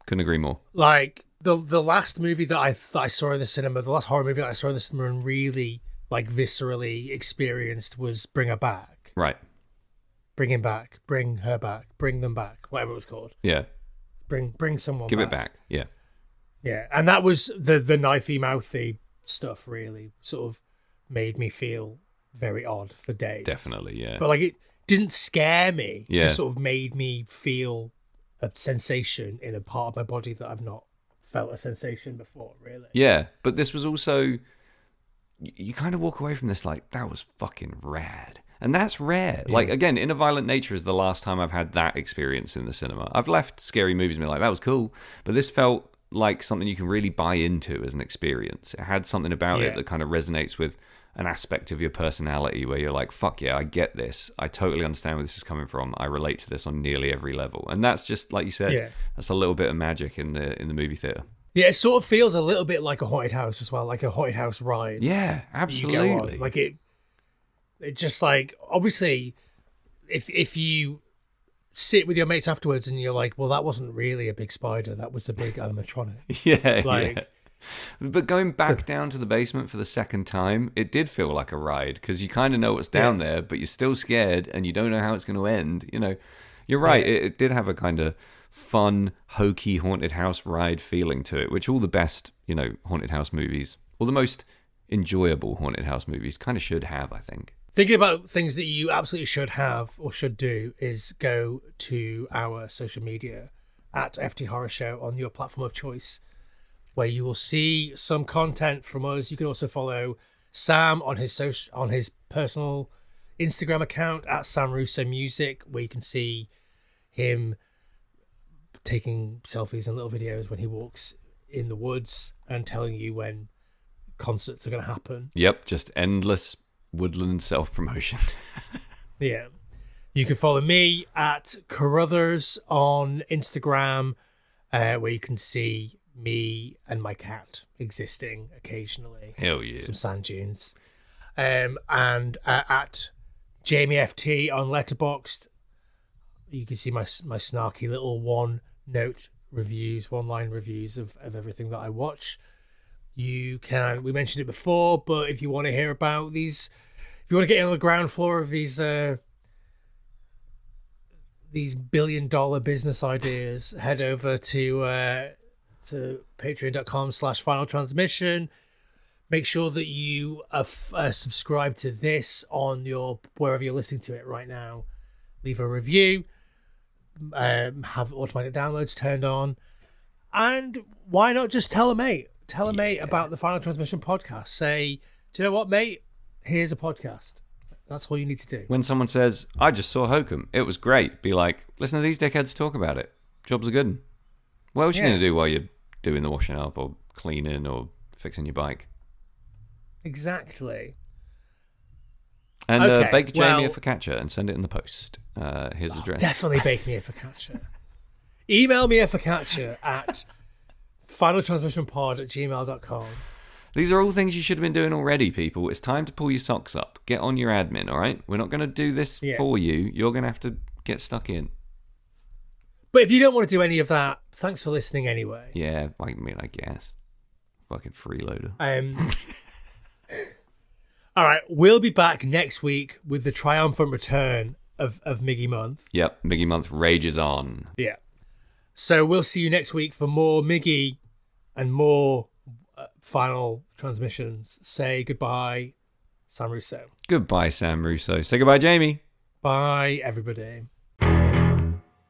Couldn't agree more. Like the last movie that I saw in the cinema, the last horror movie that I saw in the cinema and really like viscerally experienced was Bring Her Back. Right. Bring him back. Bring her back. Bring them back. Whatever it was called. Yeah. Bring someone Give back. it back. Yeah. Yeah. And that was the knifey mouthy stuff really sort of made me feel very odd for days. Definitely, yeah. But like it didn't scare me. Yeah. It just sort of made me feel a sensation in a part of my body that I've not felt a sensation before, really. Yeah, but this was also, you kind of walk away from this like, that was fucking rad. And that's rare. Yeah. Like, again, In a Violent Nature is the last time I've had that experience in the cinema. I've left scary movies and been like, that was cool. But this felt like something you can really buy into as an experience. It had something about it that kind of resonates with an aspect of your personality where you're like, fuck yeah, I get this. I totally understand where this is coming from. I relate to this on nearly every level. And that's just, like you said, that's a little bit of magic in the movie theater. Yeah, it sort of feels a little bit like a haunted house as well, like a haunted house ride. Yeah, absolutely. You go on. Like it just like, obviously, if you sit with your mates afterwards and you're like, well, that wasn't really a big spider, that was a big animatronic. Yeah, like, yeah. But going back down to the basement for the second time, it did feel like a ride because you kind of know what's down there, but you're still scared and you don't know how it's going to end. You know, you're right. Yeah. It did have a kind of fun, hokey haunted house ride feeling to it, which all the best, haunted house movies, or the most enjoyable haunted house movies, kind of should have, I think. Thinking about things that you absolutely should have or should do is go to our social media at FT Horror Show on your platform of choice, where you will see some content from us. You can also follow Sam on his personal Instagram account at Sam Russo Music, where you can see him taking selfies and little videos when he walks in the woods and telling you when concerts are going to happen. Yep, just endless woodland self-promotion. Yeah. You can follow me at Carruthers on Instagram, where you can see me and my cat existing occasionally. Hell yeah. Some sand dunes. And at Jamie FT on Letterboxd, you can see my snarky little one-line reviews of everything that I watch. We mentioned it before, but if you want to hear about these, if you want to get on the ground floor of these billion-dollar business ideas, head over to patreon.com/final transmission. Make sure that you are subscribed to this on wherever you're listening to it right now. Leave a review, have automatic downloads turned on, and why not just tell a mate? Tell a mate about the Final Transmission podcast. Say, do you know what, mate? Here's a podcast. That's all you need to do. When someone says, I just saw Hokum, it was great, be like, listen to these dickheads talk about it. Jobs are good. What else are you going to do while you're doing the washing up or cleaning or fixing your bike? Exactly. And bake Jamie a focaccia and send it in the post. Here's the address. Definitely bake me a focaccia. Email me a focaccia at finaltransmissionpod@gmail.com. These are all things you should have been doing already, people. It's time to pull your socks up. Get on your admin, all right? We're not going to do this for you. You're going to have to get stuck in. But if you don't want to do any of that, thanks for listening anyway. Yeah, I guess. Fucking freeloader. All right, we'll be back next week with the triumphant return of Miggy Month. Yep, Miggy Month rages on. Yeah. So we'll see you next week for more Miggy and more final transmissions. Say goodbye, Sam Russo. Goodbye, Sam Russo. Say goodbye, Jamie. Bye, everybody.